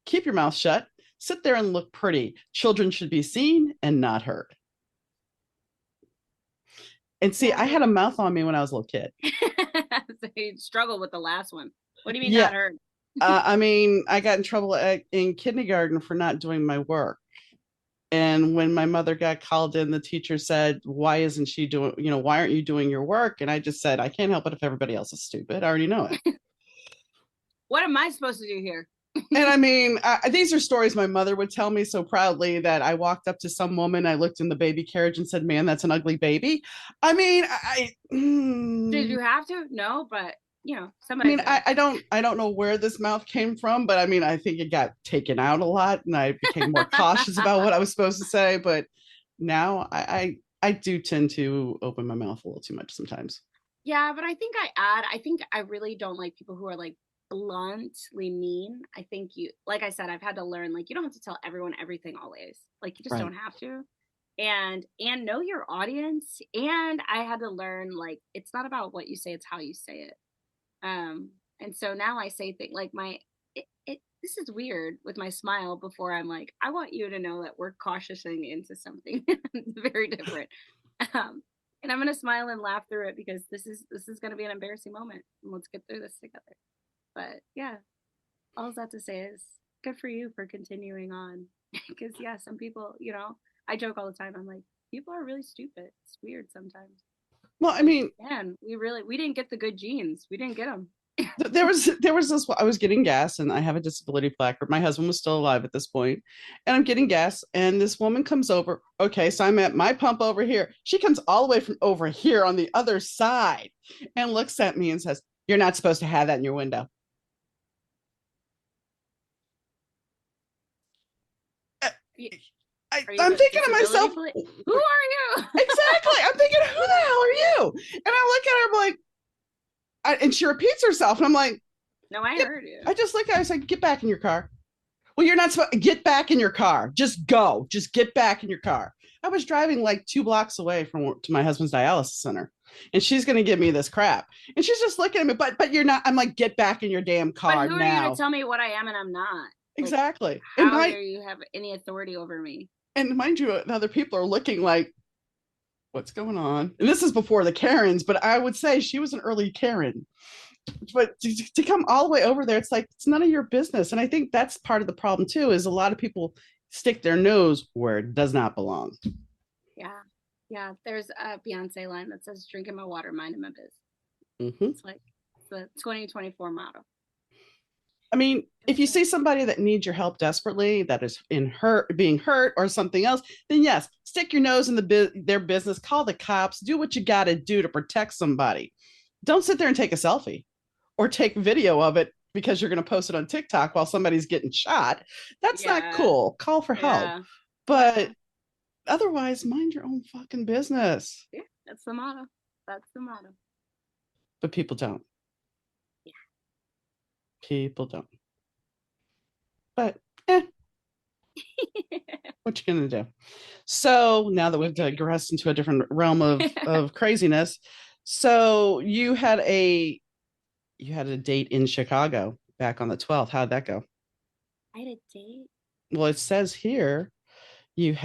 keep your mouth shut, sit there and look pretty. Children should be seen and not heard. And see, Yeah. I had a mouth on me when I was a little kid. So you struggle with the last one. What do you mean Yeah. not heard? I mean, I got in trouble in kindergarten for not doing my work. And when my mother got called in, the teacher said, why isn't she doing, why aren't you doing your work? And I just said, I can't help it if everybody else is stupid. I already know it. What am I supposed to do here? And I mean, these are stories my mother would tell me so proudly that I walked up to some woman, I looked in the baby carriage and said, man, that's an ugly baby. I mean, Did you have to? No, but I somebody's mean, got to. I don't know where this mouth came from, but I mean, I think it got taken out a lot, and I became more cautious about what I was supposed to say. But now I do tend to open my mouth a little too much sometimes. Yeah, but I think I really don't like people who are like bluntly mean. I think like I said, I've had to learn, like, you don't have to tell everyone everything always. Like, you just Right. don't have to. And know your audience. And I had to learn, like, it's not about what you say, it's how you say it. And so now I say things like this is weird with my smile before I'm like, I want you to know that we're cautiousing into something very different. Um, and I'm gonna smile and laugh through it because this is gonna be an embarrassing moment. And let's get through this together. But yeah, all that to say is good for you for continuing on. Because yeah, some people, I joke all the time. I'm like, people are really stupid. It's weird sometimes. Well, I Like, mean, man, we didn't get the good genes. We didn't get them. there was this. I was getting gas, and I have a disability placard. My husband was still alive at this point, and I'm getting gas, and this woman comes over. Okay, so I'm at my pump over here. She comes all the way from over here on the other side, and looks at me and says, "You're not supposed to have that in your window." Are you I'm a thinking to disability myself, police? Who are you? exactly. I'm thinking, who the hell are you? And I look at her, I'm like, and she repeats herself, and I'm like, No, I get, heard you. I just look at her, I said, get back in your car. Well, you're not supposed to get back in your car. Just go. Just get back in your car. I was driving like 2 blocks away to my husband's dialysis center, and she's going to give me this crap. And she's just looking at me, but you're not. I'm like, get back in your damn But car who are you to now. tell me what I am and I'm not? Like, Exactly. how do you have any authority over me? And mind you, other people are looking like, what's going on? And this is before the Karens, but I would say she was an early Karen. But to come all the way over there, it's like it's none of your business. And I think that's part of the problem too, is a lot of people stick their nose where it does not belong. Yeah. Yeah. There's a Beyonce line that says, drinking my water, minding my biz. Mm-hmm. It's like the 2024 motto. I mean, if you see somebody that needs your help desperately, that is being hurt or something else, then yes, stick your nose in their business, call the cops, do what you got to do to protect somebody. Don't sit there and take a selfie or take video of it because you're going to post it on TikTok while somebody's getting shot. That's not cool. Call for help. But otherwise, mind your own fucking business. Yeah, that's the motto. That's the motto. But people don't. Yeah. People don't. But what you gonna do? So now that we've digressed into a different realm of craziness, so you had a date in Chicago back on the 12th. How'd that go? I had a date. Well, it says here you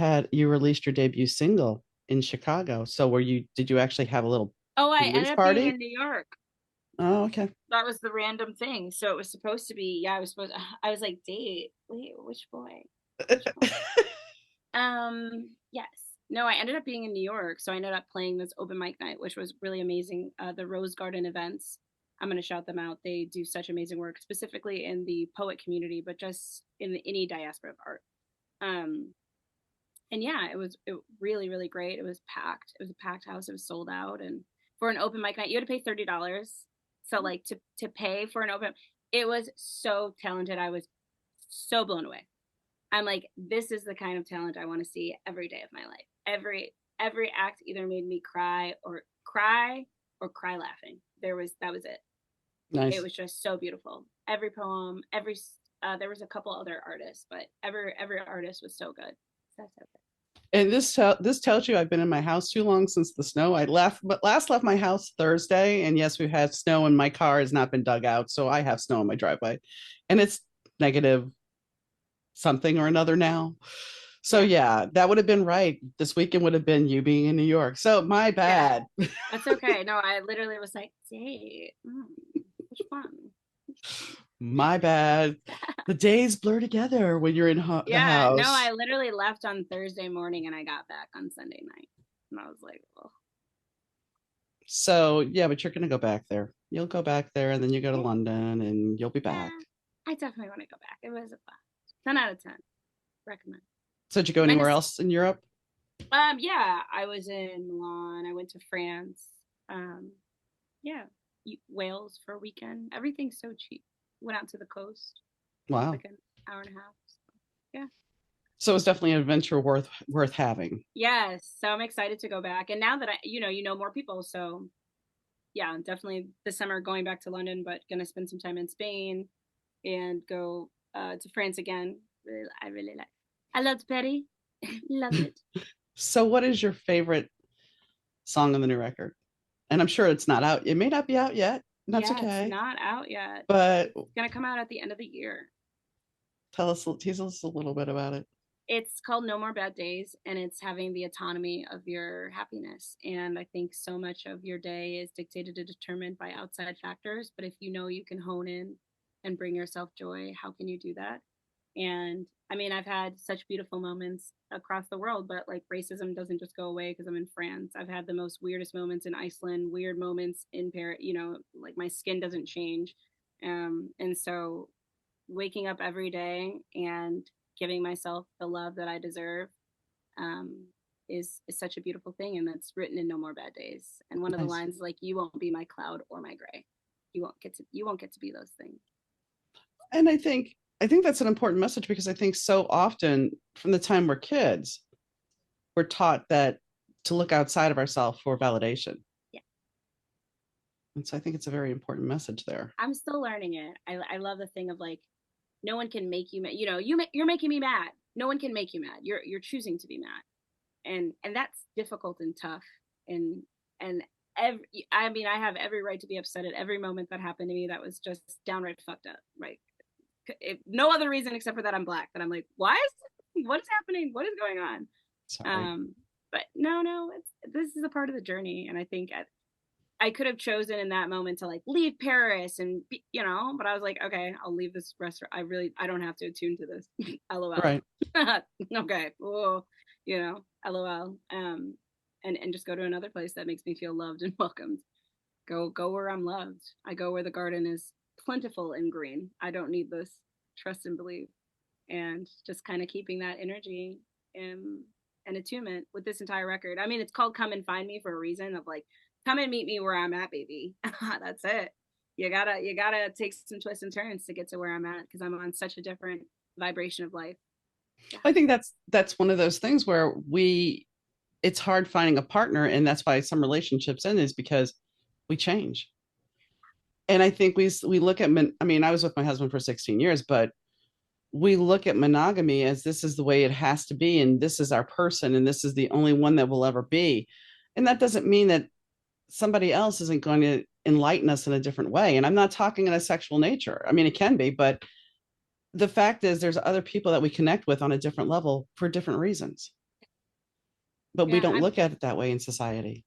released your debut single in Chicago. So did you actually have a little I ended up party? being in New York. Oh, okay. That was the random thing. So it was supposed to be, I was like, date. Wait, which boy? Which boy? Yes. No, I ended up being in New York. So I ended up playing this open mic night, which was really amazing. The Rose Garden events. I'm going to shout them out. They do such amazing work, specifically in the poet community, but just in any diaspora of art. And yeah, it really, really great. It was packed. It was a packed house. It was sold out. And for an open mic night, you had to pay $30. So like to pay for an open, it was so talented. I was so blown away. I'm like, this is the kind of talent I want to see every day of my life. Every act either made me cry or cry laughing. That was it. It Nice. was just so beautiful. Every poem, there was a couple other artists, but every artist was so good. So, so good. And this tells you I've been in my house too long since the snow. I last left my house Thursday, and yes, we've had snow, and my car has not been dug out, so I have snow in my driveway, and it's negative something or another now. So yeah, that would have been right. This weekend would have been you being in New York. So my bad. Yeah, that's okay. No, I literally was like, "Hey, which one?" My bad. The days blur together when you're in the Yeah, no, house. I literally left on Thursday morning and I got back on Sunday night, and I was like, "Well, So yeah, but you're gonna go back there. You'll go back there, and then you go to yeah, London, and you'll be back. yeah." I definitely want to go back. It was a blast. 10 out of 10. Recommend. So did you go anywhere Minus, else in Europe? yeah, I was in Milan. I went to France. Um, yeah, Wales for a weekend. Everything's so cheap. Went out to the coast. It's Wow. like an hour and a half. So, yeah. So it's definitely an adventure worth having. Yes. So I'm excited to go back. And now that you know more people. So yeah, definitely this summer going back to London, but gonna spend some time in Spain and go to France again. I really like. I loved Paris. Loved it. So what is your favorite song on the new record? And I'm sure it's not out. It may not be out yet. That's Yeah, it's okay. not out yet. But It's gonna come out at the end of the year. tease us a little bit about it. It's called No More Bad Days, and it's having the autonomy of your happiness. And I think so much of your day is dictated and determined by outside factors. But if you know you can hone in and bring yourself joy, how can you do that? And I mean, I've had such beautiful moments across the world, but like racism doesn't just go away because I'm in France. I've had the most weirdest moments in Iceland, weird moments in Paris, like my skin doesn't change. And so waking up every day and giving myself the love that I deserve um, is such a beautiful thing, and that's written in No More Bad Days. And one of the Nice. lines is like, "You won't be my cloud or my gray. You won't get to be those things." And I think that's an important message because I think so often from the time we're kids, we're taught that to look outside of ourselves for validation. Yeah, And so I think it's a very important message there. I'm still learning it. I love the thing of like, no one can make you mad. You're making me mad. No one can make you mad. You're choosing to be mad, and that's difficult and tough. And I mean, I have every right to be upset at every moment that happened to me that was just downright fucked up. Right? No other reason except for that I'm black. That I'm like, what is happening? What is going on? Sorry. But no, this is a part of the journey, and I think I could have chosen in that moment to like leave Paris and but I was like, okay, I'll leave this restaurant. I don't have to attune to this. LOL. Right. Okay. Oh, LOL. And just go to another place that makes me feel loved and welcomed. Go where I'm loved. I go where the garden is plentiful and green. I don't need this. Trust and believe. And just kind of keeping that energy and attunement with this entire record. I mean, it's called Come and Find Me for a reason of like, come and meet me where I'm at, baby. That's it. You gotta take some twists and turns to get to where I'm at because I'm on such a different vibration of life. Yeah. I think that's one of those things where it's hard finding a partner, and that's why some relationships end is because we change. And I think we look at I mean, I was with my husband for 16 years, but we look at monogamy as this is the way it has to be, and this is our person, and this is the only one that will ever be. And that doesn't mean that somebody else isn't going to enlighten us in a different way. And I'm not talking in a sexual nature. I mean, it can be, but the fact is there's other people that we connect with on a different level for different reasons. But we Yeah, don't look at it that way in society.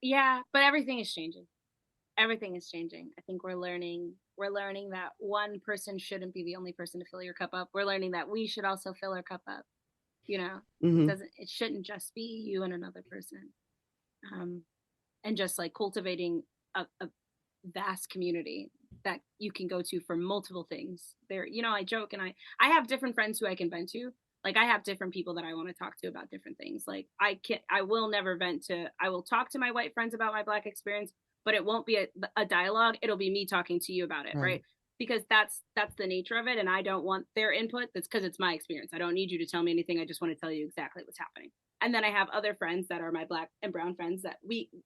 yeah, but everything is changing. Everything is changing. I think we're learning that one person shouldn't be the only person to fill your cup up. We're learning that we should also fill our cup up. Mm-hmm. It shouldn't just be you and another person. Um, and just like cultivating a vast community that you can go to for multiple things. I joke and I have different friends who I can vent to, Like I have different people that I want to talk to about different things. Like I will never I will talk to my white friends about my Black experience, but it won't be a dialogue. It'll be me talking to you about it. Right. Because that's the nature of it. And I don't want their input. That's because it's my experience. I don't need you to tell me anything. I just want to tell you exactly what's happening. And then I have other friends that are my Black and brown friends that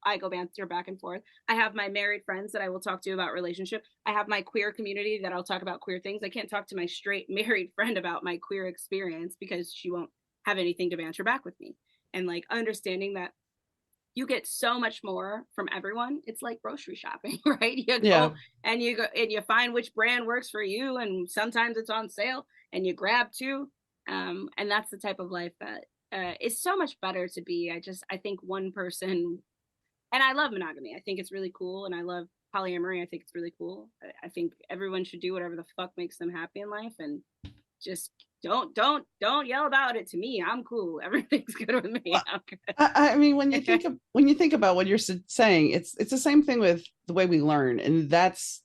I go banter back and forth. I have my married friends that I will talk to about relationship. I have my queer community that I'll talk about queer things. I can't talk to my straight married friend about my queer experience because she won't have anything to banter back with me. And like understanding that you get so much more from everyone. It's like grocery shopping, right? You go and you find which brand works for you, and sometimes it's on sale and you grab two. And that's the type of life that is so much better to be. I think one person, and I love monogamy. I think it's really cool, and I love polyamory. I think it's really cool. I think everyone should do whatever the fuck makes them happy in life, and just don't yell about it to me. I'm cool. Everything's good with me. Well, I mean, when you think about what you're saying, it's the same thing with the way we learn, and that's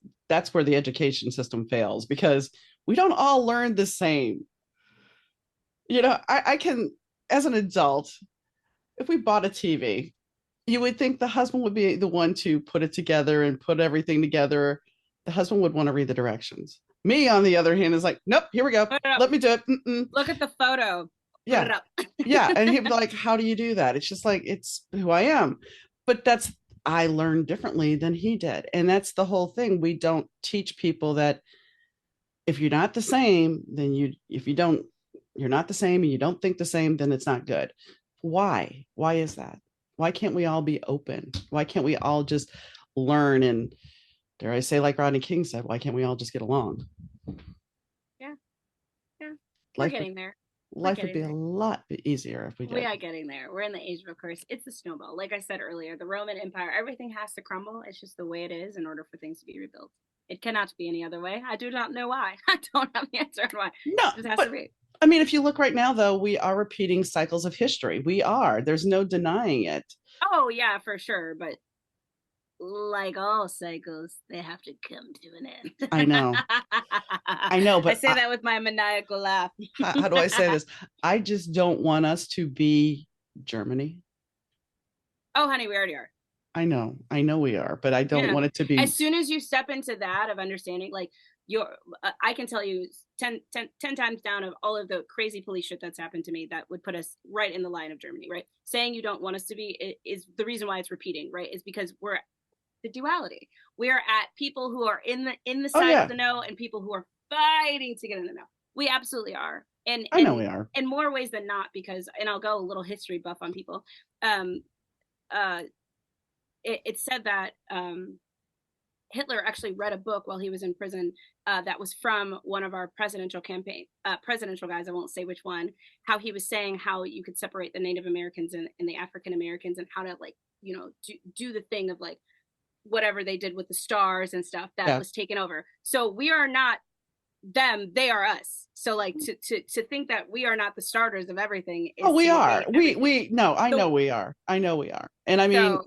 where the education system fails, because we don't all learn the same. You know, I can, as an adult, if we bought a TV, you would think the husband would be the one to put it together and put everything together. The husband would want to read the directions. Me, on the other hand, is like, nope, here we go. Let me do it. Mm-mm. Look at the photo. Yeah. Yeah. And he'd be like, how do you do that? It's just like, it's who I am. But I learned differently than he did. And that's the whole thing. We don't teach people that if you're not the same, then you're not the same and you don't think the same, then it's not good. Why? Why is that? Why can't we all be open? Why can't we all just learn? And dare I say, like Rodney King said, why can't we all just get along? Yeah. We're getting there. Life would be a lot easier if we did. We are getting there. We're in the age of Aquarius. It's the snowball. Like I said earlier, the Roman Empire, everything has to crumble. It's just the way it is in order for things to be rebuilt. It cannot be any other way. I do not know why. I don't have the answer on why. No, it just has to be. I mean, if you look right now, though, we are repeating cycles of history. We are. There's no denying it. Oh, yeah, for sure. But like all cycles, they have to come to an end. I know. I know, but I say that with my maniacal laugh. How do I say this? I just don't want us to be Germany. Oh, honey, we already are. I know we are, but I don't want it to be. As soon as you step into that of understanding, like I can tell you 10 times down of all of the crazy police shit that's happened to me that would put us right in the line of Germany, right? Saying you don't want us to be is the reason why it's repeating, right? Is because we're the duality. We are at people who are in the side of the no and people who are fighting to get in the no. We absolutely are. And I know we are. In more ways than not, because, and I'll go a little history buff on people. It said that Hitler actually read a book while he was in prison that was from one of our presidential guys, I won't say which one, how he was saying how you could separate the Native Americans and the African Americans, and how to, like, you know, do the thing of like whatever they did with the stars and stuff that was taken over. So we are not them, they are us. So like to think that we are not the starters of everything is we are. We no, I know we are. I know we are. And I mean,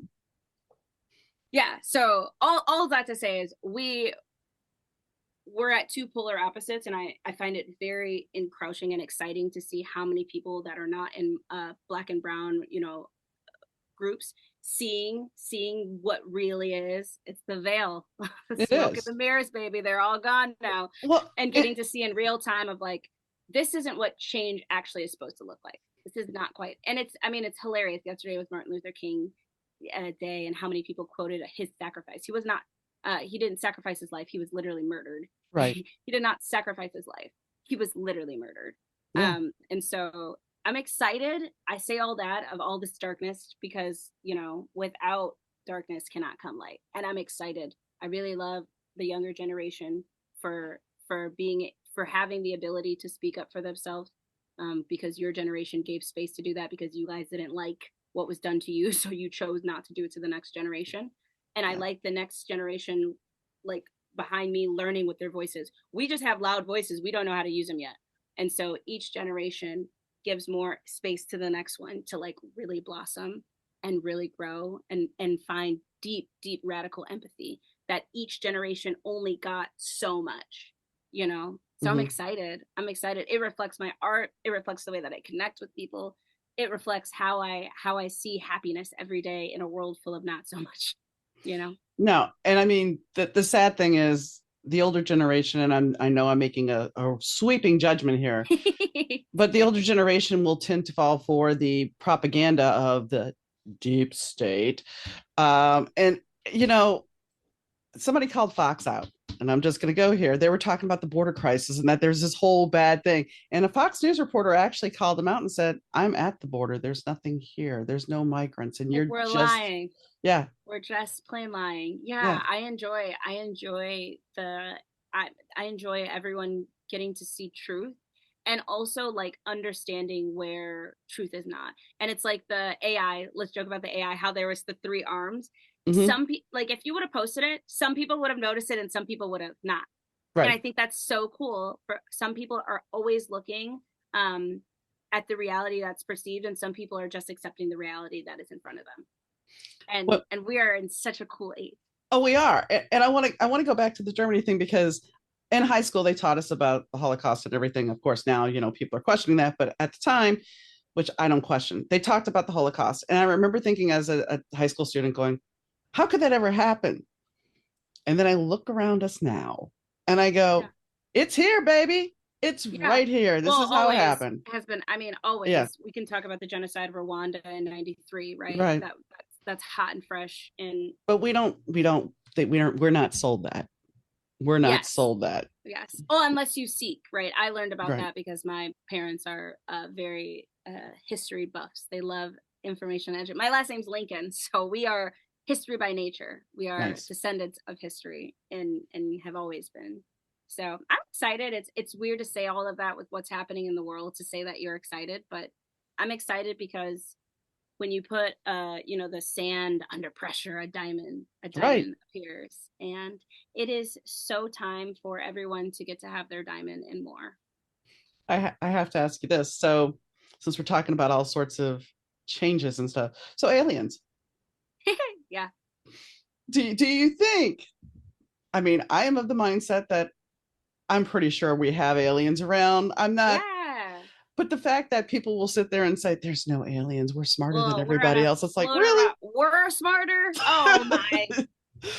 so all that to say is we're at two polar opposites, and I find it very encroaching and exciting to see how many people that are not in Black and brown, you know, groups seeing what really is. It's the veil. The smoke and the mirrors, baby. They're all gone now. Well, and getting to see in real time of like, this isn't what change actually is supposed to look like. This is not quite. And it's hilarious. Yesterday was Martin Luther King Day, and how many people quoted his sacrifice. He was not he didn't sacrifice his life. He was literally murdered. Right. He did not sacrifice his life. He was literally murdered. And so I'm excited. I say all that of all this darkness because, you know, without darkness cannot come light. And I'm excited. I really love the younger generation for having the ability to speak up for themselves, because your generation gave space to do that because you guys didn't like what was done to you, so you chose not to do it to the next generation. And I like the next generation, like behind me, learning with their voices. We just have loud voices. We don't know how to use them yet. And so each generation gives more space to the next one to like really blossom and really grow and find deep radical empathy that each generation only got so much, you know? So I'm excited. It reflects my art. It reflects the way that I connect with people. It reflects how I see happiness every day in a world full of not so much, you know. No, and I mean the sad thing is the older generation, and I know I'm making a sweeping judgment here, but the older generation will tend to fall for the propaganda of the deep state. And you know, somebody called Fox out, and I'm just going to go here. They were talking about the border crisis and that there's this whole bad thing. And a Fox News reporter actually called them out and said, I'm at the border. There's nothing here. There's no migrants. And you're we're just, lying. yeah. We're just plain lying. Yeah. Yeah, I enjoy everyone getting to see truth and also like understanding where truth is not. And it's like the AI, let's joke about the AI, how there was the three arms. Mm-hmm. Some people, like if you would have posted it, some people would have noticed it and some people would have not. And I Right. think that's so cool. For some people are always looking um at the reality that's perceived, and some people are just accepting the reality that is in front of them. Well, And we are in such a cool age. oh, we are. And I want to go back to the Germany thing because in high school they taught us about the Holocaust and everything. Of course, now, people are questioning that, but at the time, which I don't question, they talked about the Holocaust. And I remember thinking as a high school student going, how could that ever happen? And then I look around us now and I Yeah. go, it's here, baby. It's Yeah. right here. This Well, is how it always happened. has been. I mean, Yeah. always. We can talk about the genocide of Rwanda in '93, right? Right. That's hot and fresh. And But we're not sold that. We're not yes, sold that. yes. Oh, unless you seek, right? I learned about Right. that because my parents are very history buffs. They love information. My last name's Lincoln, so we are history by nature. We are Nice. descendants of history, and have always been. So I'm excited. It's weird to say all of that with what's happening in the world, to say that you're excited, but I'm excited because when you put the sand under pressure, a Right. diamond appears. And it is so time for everyone to get to have their diamond and more. I have to ask you this. So, since we're talking about all sorts of changes and stuff, so aliens, Yeah. do you think? I mean, I am of the mindset that I'm pretty sure we have aliens around. I'm not, Yeah. but the fact that people will sit there and say, there's no aliens, we're smarter than Well, everybody else. It's like, really? we're smarter. Oh my.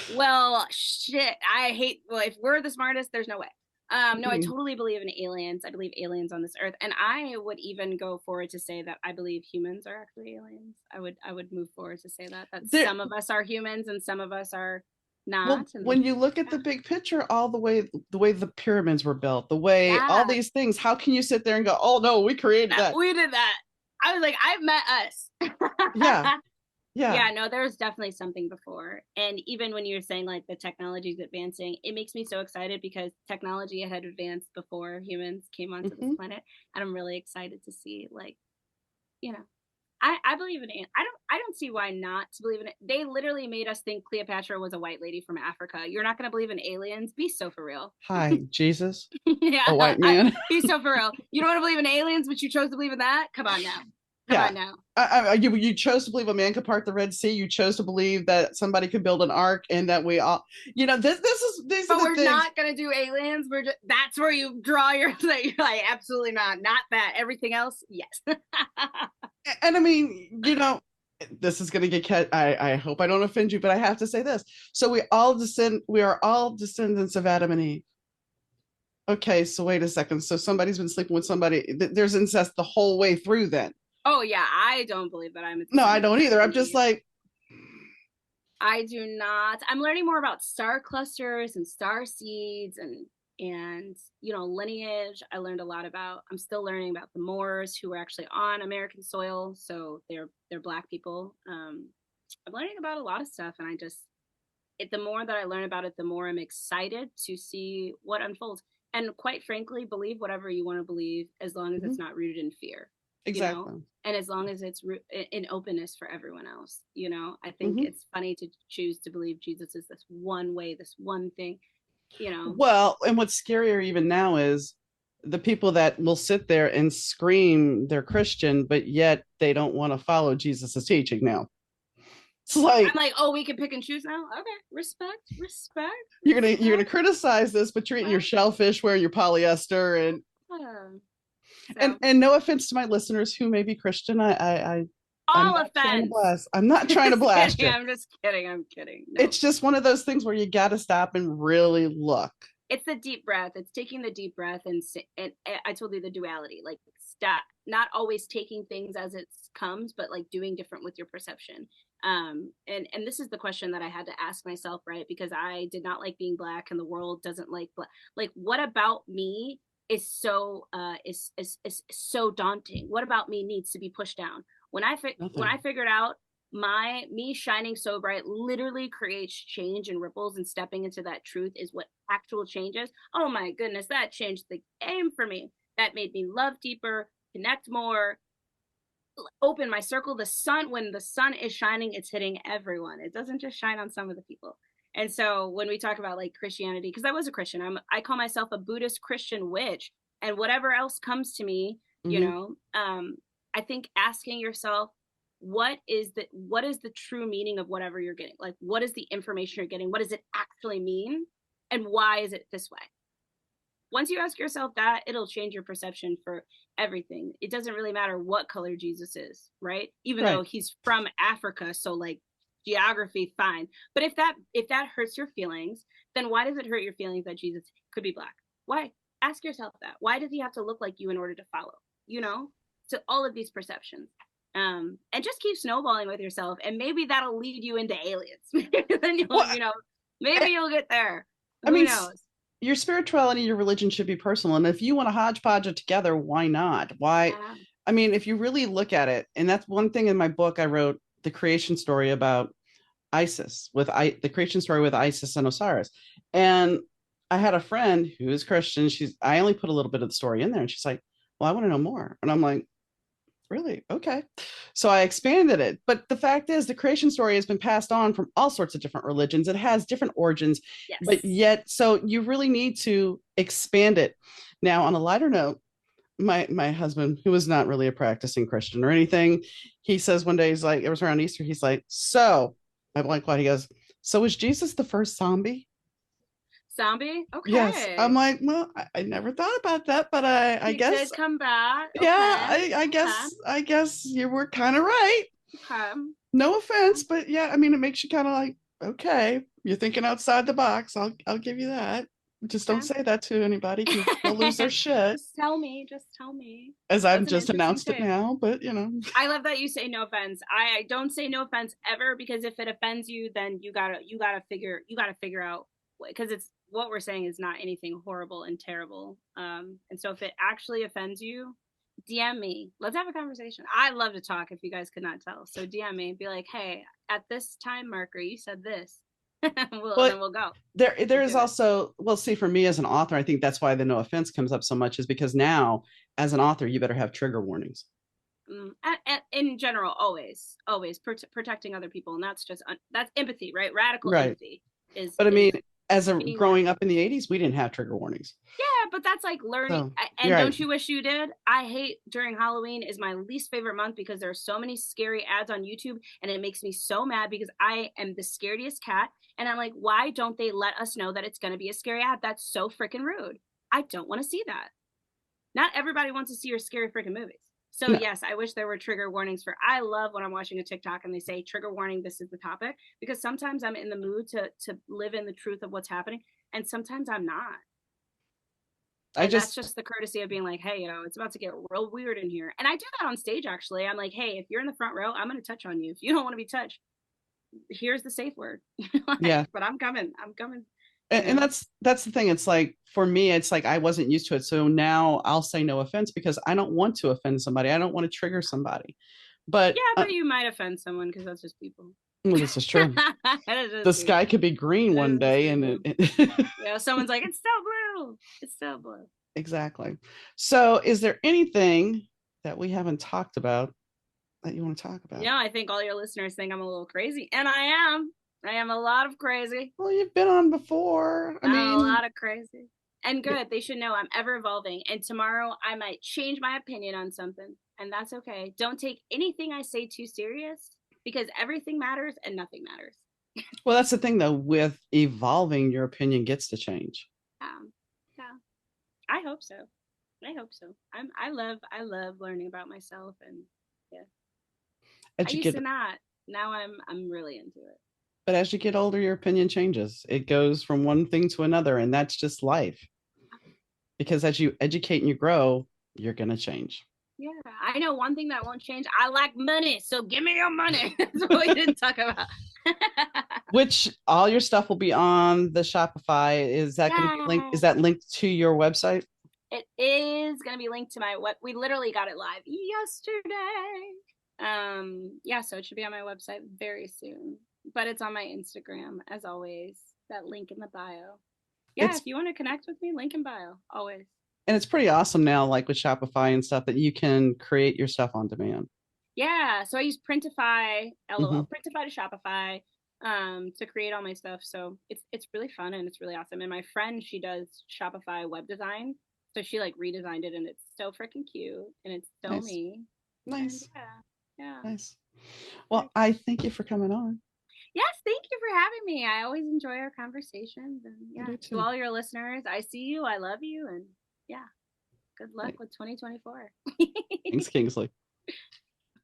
Well, shit. I hate. Well, if we're the smartest, there's no way. No, I totally believe in aliens. I believe aliens on this earth, and I would even go forward to say that I believe humans are actually aliens. I would move forward to say that There, some of us are humans and some of us are well, not. And when you look at yeah, the big picture, all the way the pyramids were built, the way all yeah, these things, how can you sit there and go, oh no, we created that? we did that. I was like, I've met Yeah, us. yeah. Yeah, no, there's definitely something before. And even when you're saying like the technology is advancing, it makes me so excited because technology had advanced before humans came onto this Mm-hmm. planet. And I'm really excited to see like, you know, I believe in it. I don't see why not to believe in it. They literally made us think Cleopatra was a white lady from Africa. You're not gonna believe in aliens? Be so for real. Hi, Jesus, Yeah, a white man. be so for real. You don't want to believe in aliens, but you chose to believe in that? Come on now. Come Yeah. on now. You chose to believe a man could part the Red Sea. You chose to believe that somebody could build an ark, and that we all, these are But the we're things. not gonna do aliens. That's where you draw your like, you're like absolutely not that. Everything else, yes. And I mean, this is going to get cat. I hope I don't offend you, but I have to say this. So we are all descendants of Adam and Eve. Okay, so wait a second. So somebody's been sleeping with somebody. There's incest the whole way through. Then Oh yeah, I don't believe that I'm a no, I descendant of don't either. Adam I'm and just Eve. like, I do not. I'm learning more about star clusters and star seeds and lineage. I learned a lot about. I'm still learning about the Moors who were actually on American soil, so they're black people. I'm learning about a lot of stuff, and the more that I learn about it, the more I'm excited to see what unfolds. And quite frankly, believe whatever you want to believe, as long as mhm, it's not rooted in fear, exactly. and as long as it's in openness for everyone else. I think Hmm. it's funny to choose to believe Jesus is this one way, this one thing. You know, Well, and what's scarier even now is the people that will sit there and scream they're Christian, but yet they don't want to follow Jesus's teaching now. It's like, I'm like, oh, we can pick and choose now. Okay, respect, respect. You're gonna criticize this, but you're eating your shellfish, wearing your polyester, and so. and no offense to my listeners who may be Christian, I'm All not trying to offense. blast. I'm not trying to blast you. I'm just kidding. I'm kidding. No. It's just one of those things where you got to stop and really look. It's the deep breath. It's taking the deep breath, and I told you the duality. Like, stop, not always taking things as it comes, but like doing different with your perception. And this is the question that I had to ask myself, right? Because I did not like being Black, and the world doesn't like Black. Like, what about me is so is so daunting? What about me needs to be pushed down? When I figured out me shining so bright literally creates change and ripples, and stepping into that truth is what actual change is. Oh my goodness, that changed the game for me. That made me love deeper, connect more, open my circle. The sun, when the sun is shining, it's hitting everyone. It doesn't just shine on some of the people. And so when we talk about like Christianity, because I was a Christian, I call myself a Buddhist Christian witch, and whatever else comes to me, I think asking yourself, what is the true meaning of whatever you're getting? Like, what is the information you're getting? What does it actually mean? And why is it this way? Once you ask yourself that, it'll change your perception for everything. It doesn't really matter what color Jesus is, right? Even though he's from Africa, so like geography, fine. But if that hurts your feelings, then why does it hurt your feelings that Jesus could be Black? Why? Ask yourself that. Why does he have to look like you in order to follow? So all of these perceptions. And just keep snowballing with yourself, and maybe that'll lead you into aliens. Then maybe you'll get there. Who knows? Your spirituality, your religion should be personal, and if you want to hodgepodge it together, why not? I mean, if you really look at it, and that's one thing in my book, I wrote the creation story about Isis, the creation story with Isis and Osiris, and I had a friend who is Christian. I only put a little bit of the story in there, and she's like, well, I want to know more. And I'm like, really? Okay. So I expanded it. But the fact is, the creation story has been passed on from all sorts of different religions. It has different origins, but yet, so you really need to expand it. Now, on a lighter note, my husband, who was not really a practicing Christian or anything, he says one day, he's like, it was around Easter, he's like, so, I'm like, what? He goes, so was Jesus the first zombie? Zombie? Okay. Yes. I'm like, well, I never thought about that, but I guess did come back. Yeah, I guess you were kind of right. Okay. No offense, but yeah, I mean, it makes you kind of like, okay, you're thinking outside the box. I'll give you that. Just don't say that to anybody because they'll lose their shit. Just tell me. As I've just announced it now, but I love that you say no offense. I don't say no offense ever, because if it offends you, then you gotta figure out, because it's what we're saying is not anything horrible and terrible. And so if it actually offends you, DM me. Let's have a conversation. I love to talk, if you guys could not tell. So DM me and be like, hey, at this time marker, you said this. Then we'll go. There is also, well, see, for me as an author, I think that's why the no offense comes up so much, is because now as an author, you better have trigger warnings. In general, always protecting other people. And that's empathy, right? Radical empathy is. But I mean, growing up in the 80s, we didn't have trigger warnings. Yeah, but that's like learning. Don't you wish you did? I hate during Halloween is my least favorite month, because there are so many scary ads on YouTube, and it makes me so mad, because I am the scariest cat, and I'm like, why don't they let us know that it's going to be a scary ad? That's so freaking rude. I don't want to see that. Not everybody wants to see your scary freaking movies. So yes, I wish there were trigger warnings I love when I'm watching a TikTok and they say trigger warning, this is the topic, because sometimes I'm in the mood to live in the truth of what's happening, and sometimes I'm not. That's just the courtesy of being like, hey, it's about to get real weird in here. And I do that on stage, actually. I'm like, hey, if you're in the front row, I'm going to touch on you. If you don't want to be touched, here's the safe word. But I'm coming. And that's the thing. It's like, for me, it's like I wasn't used to it. So now I'll say no offense, because I don't want to offend somebody. I don't want to trigger somebody. But but you might offend someone, because that's just people. Well, this is true. The sky could be green one day, and someone's like, it's still blue. It's still blue. Exactly. So is there anything that we haven't talked about that you want to talk about? Yeah, I think all your listeners think I'm a little crazy, and I am a lot of crazy. Well, you've been on before. I mean, a lot of crazy. And good. They should know I'm ever evolving. And tomorrow I might change my opinion on something. And that's okay. Don't take anything I say too serious. because everything matters and nothing matters. Well, that's the thing though, with evolving, your opinion gets to change. Yeah. I hope so. I hope so. I love learning about myself, and yeah. I As you used get, to not. Now I'm really into it. but as you get older, your opinion changes. It goes from one thing to another, and that's just life. Because as you educate and you grow, you're going to change. Yeah, I know one thing that won't change. I like money, so give me your money. That's what we didn't talk about. Which all your stuff will be on the Shopify. Is that going to be linked? Is Yeah, that linked to your website? it is gonna be linked to my web. We literally got it live yesterday. Yeah, so it should be on my website very soon. But it's on my Instagram as always. That link in the bio. Yeah, It's if you want to connect with me, link in bio always. and it's pretty awesome now, like with Shopify and stuff, that you can create your stuff on demand. Yeah, so I use Printify, Mm-hmm. LOL, Printify to Shopify, to create all my stuff. So it's really fun and it's really awesome. And my friend, she does Shopify web design, so she like redesigned it and it's so freaking cute and it's so Nice, me. And nice, yeah, yeah. nice. Well, I thank you for coming on. Yes, thank you for having me. I always enjoy our conversations. And I yeah, do to too. all your listeners, I see you, I love you, and yeah, good luck Thanks, with 2024. Kingsley.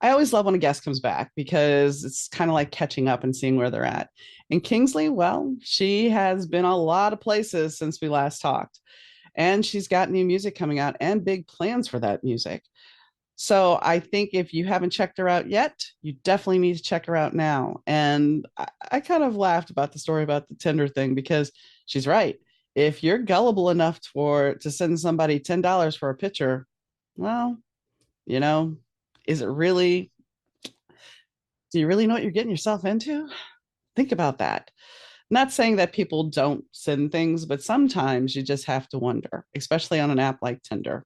I always love when a guest comes back because it's kind of like catching up and seeing where they're at. And Kingsley, well, she has been a lot of places since we last talked, and she's got new music coming out and big plans for that music. So I think if you haven't checked her out yet, you definitely need to check her out now. And I kind of laughed about the story about the Tinder thing because she's right. If you're gullible enough to send somebody $10 for a picture, well, you know, is it really, do you really know what you're getting yourself into? Think about that. Not saying that people don't send things, but sometimes you just have to wonder, especially on an app like Tinder.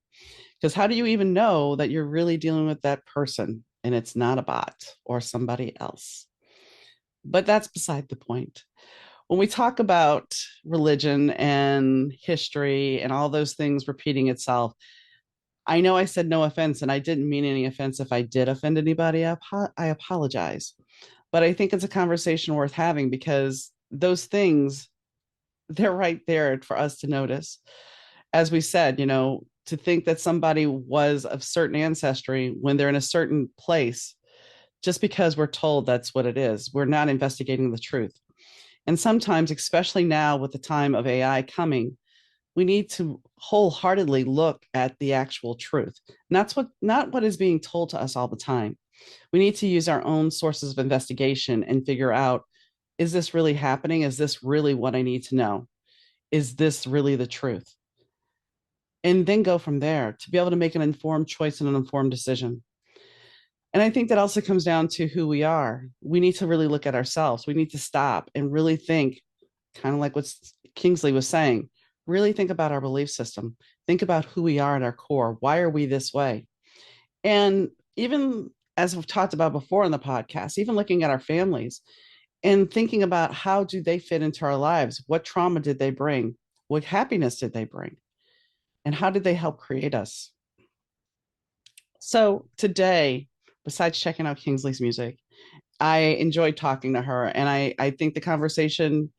Because how do you even know that you're really dealing with that person and it's not a bot or somebody else? But that's beside the point. When we talk about religion and history and all those things repeating itself, I know I said no offense, and I didn't mean any offense. If I did offend anybody, I apologize. But I think it's a conversation worth having because those things, they're right there for us to notice. As we said, to think that somebody was of certain ancestry when they're in a certain place, just because we're told that's what it is, we're not investigating the truth. And sometimes, especially now with the time of AI coming, we need to wholeheartedly look at the actual truth. And that's not what is being told to us all the time. We need to use our own sources of investigation and figure out, is this really happening? Is this really what I need to know? Is this really the truth? And then go from there to be able to make an informed choice and an informed decision. And I think that also comes down to who we are. We need to really look at ourselves. We need to stop and really think, kind of like what Kingsley was saying, really think about our belief system. Think about who we are at our core. Why are we this way? And even as we've talked about before in the podcast, even looking at our families and thinking about how do they fit into our lives? What trauma did they bring? What happiness did they bring? And how did they help create us? So today, besides checking out Kingsley's music, I enjoyed talking to her. And I think the conversation,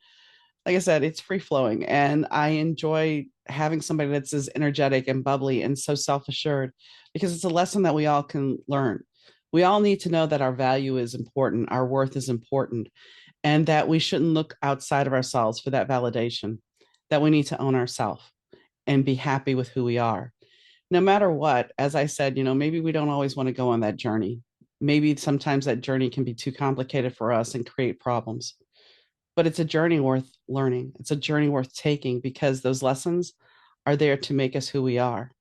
like I said, it's free flowing. And I enjoy having somebody that's as energetic and bubbly and so self assured because it's a lesson that we all can learn. We all need to know that our value is important, our worth is important, and that we shouldn't look outside of ourselves for that validation, that we need to own ourselves and be happy with who we are. No matter what, as I said, maybe we don't always want to go on that journey. Maybe sometimes that journey can be too complicated for us and create problems. But it's a journey worth learning. It's a journey worth taking because those lessons are there to make us who we are.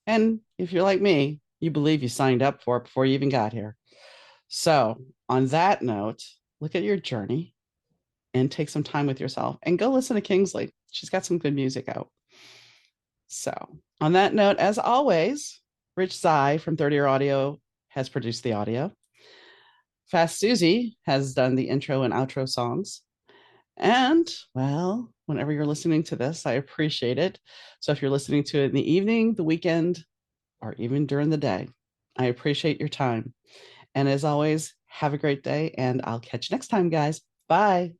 And if you're like me, you believe you signed up for it before you even got here. So, on that note, look at your journey and take some time with yourself and go listen to Kingsley. She's got some good music out. So, on that note, as always, Rich Zai from 30 Year Audio has produced the audio. Fast Susie has done the intro and outro songs. And, well, whenever you're listening to this, I appreciate it. So, if you're listening to it in the evening, the weekend, or even during the day, I appreciate your time. And as always, Have a great day, and I'll catch you next time, guys. Bye.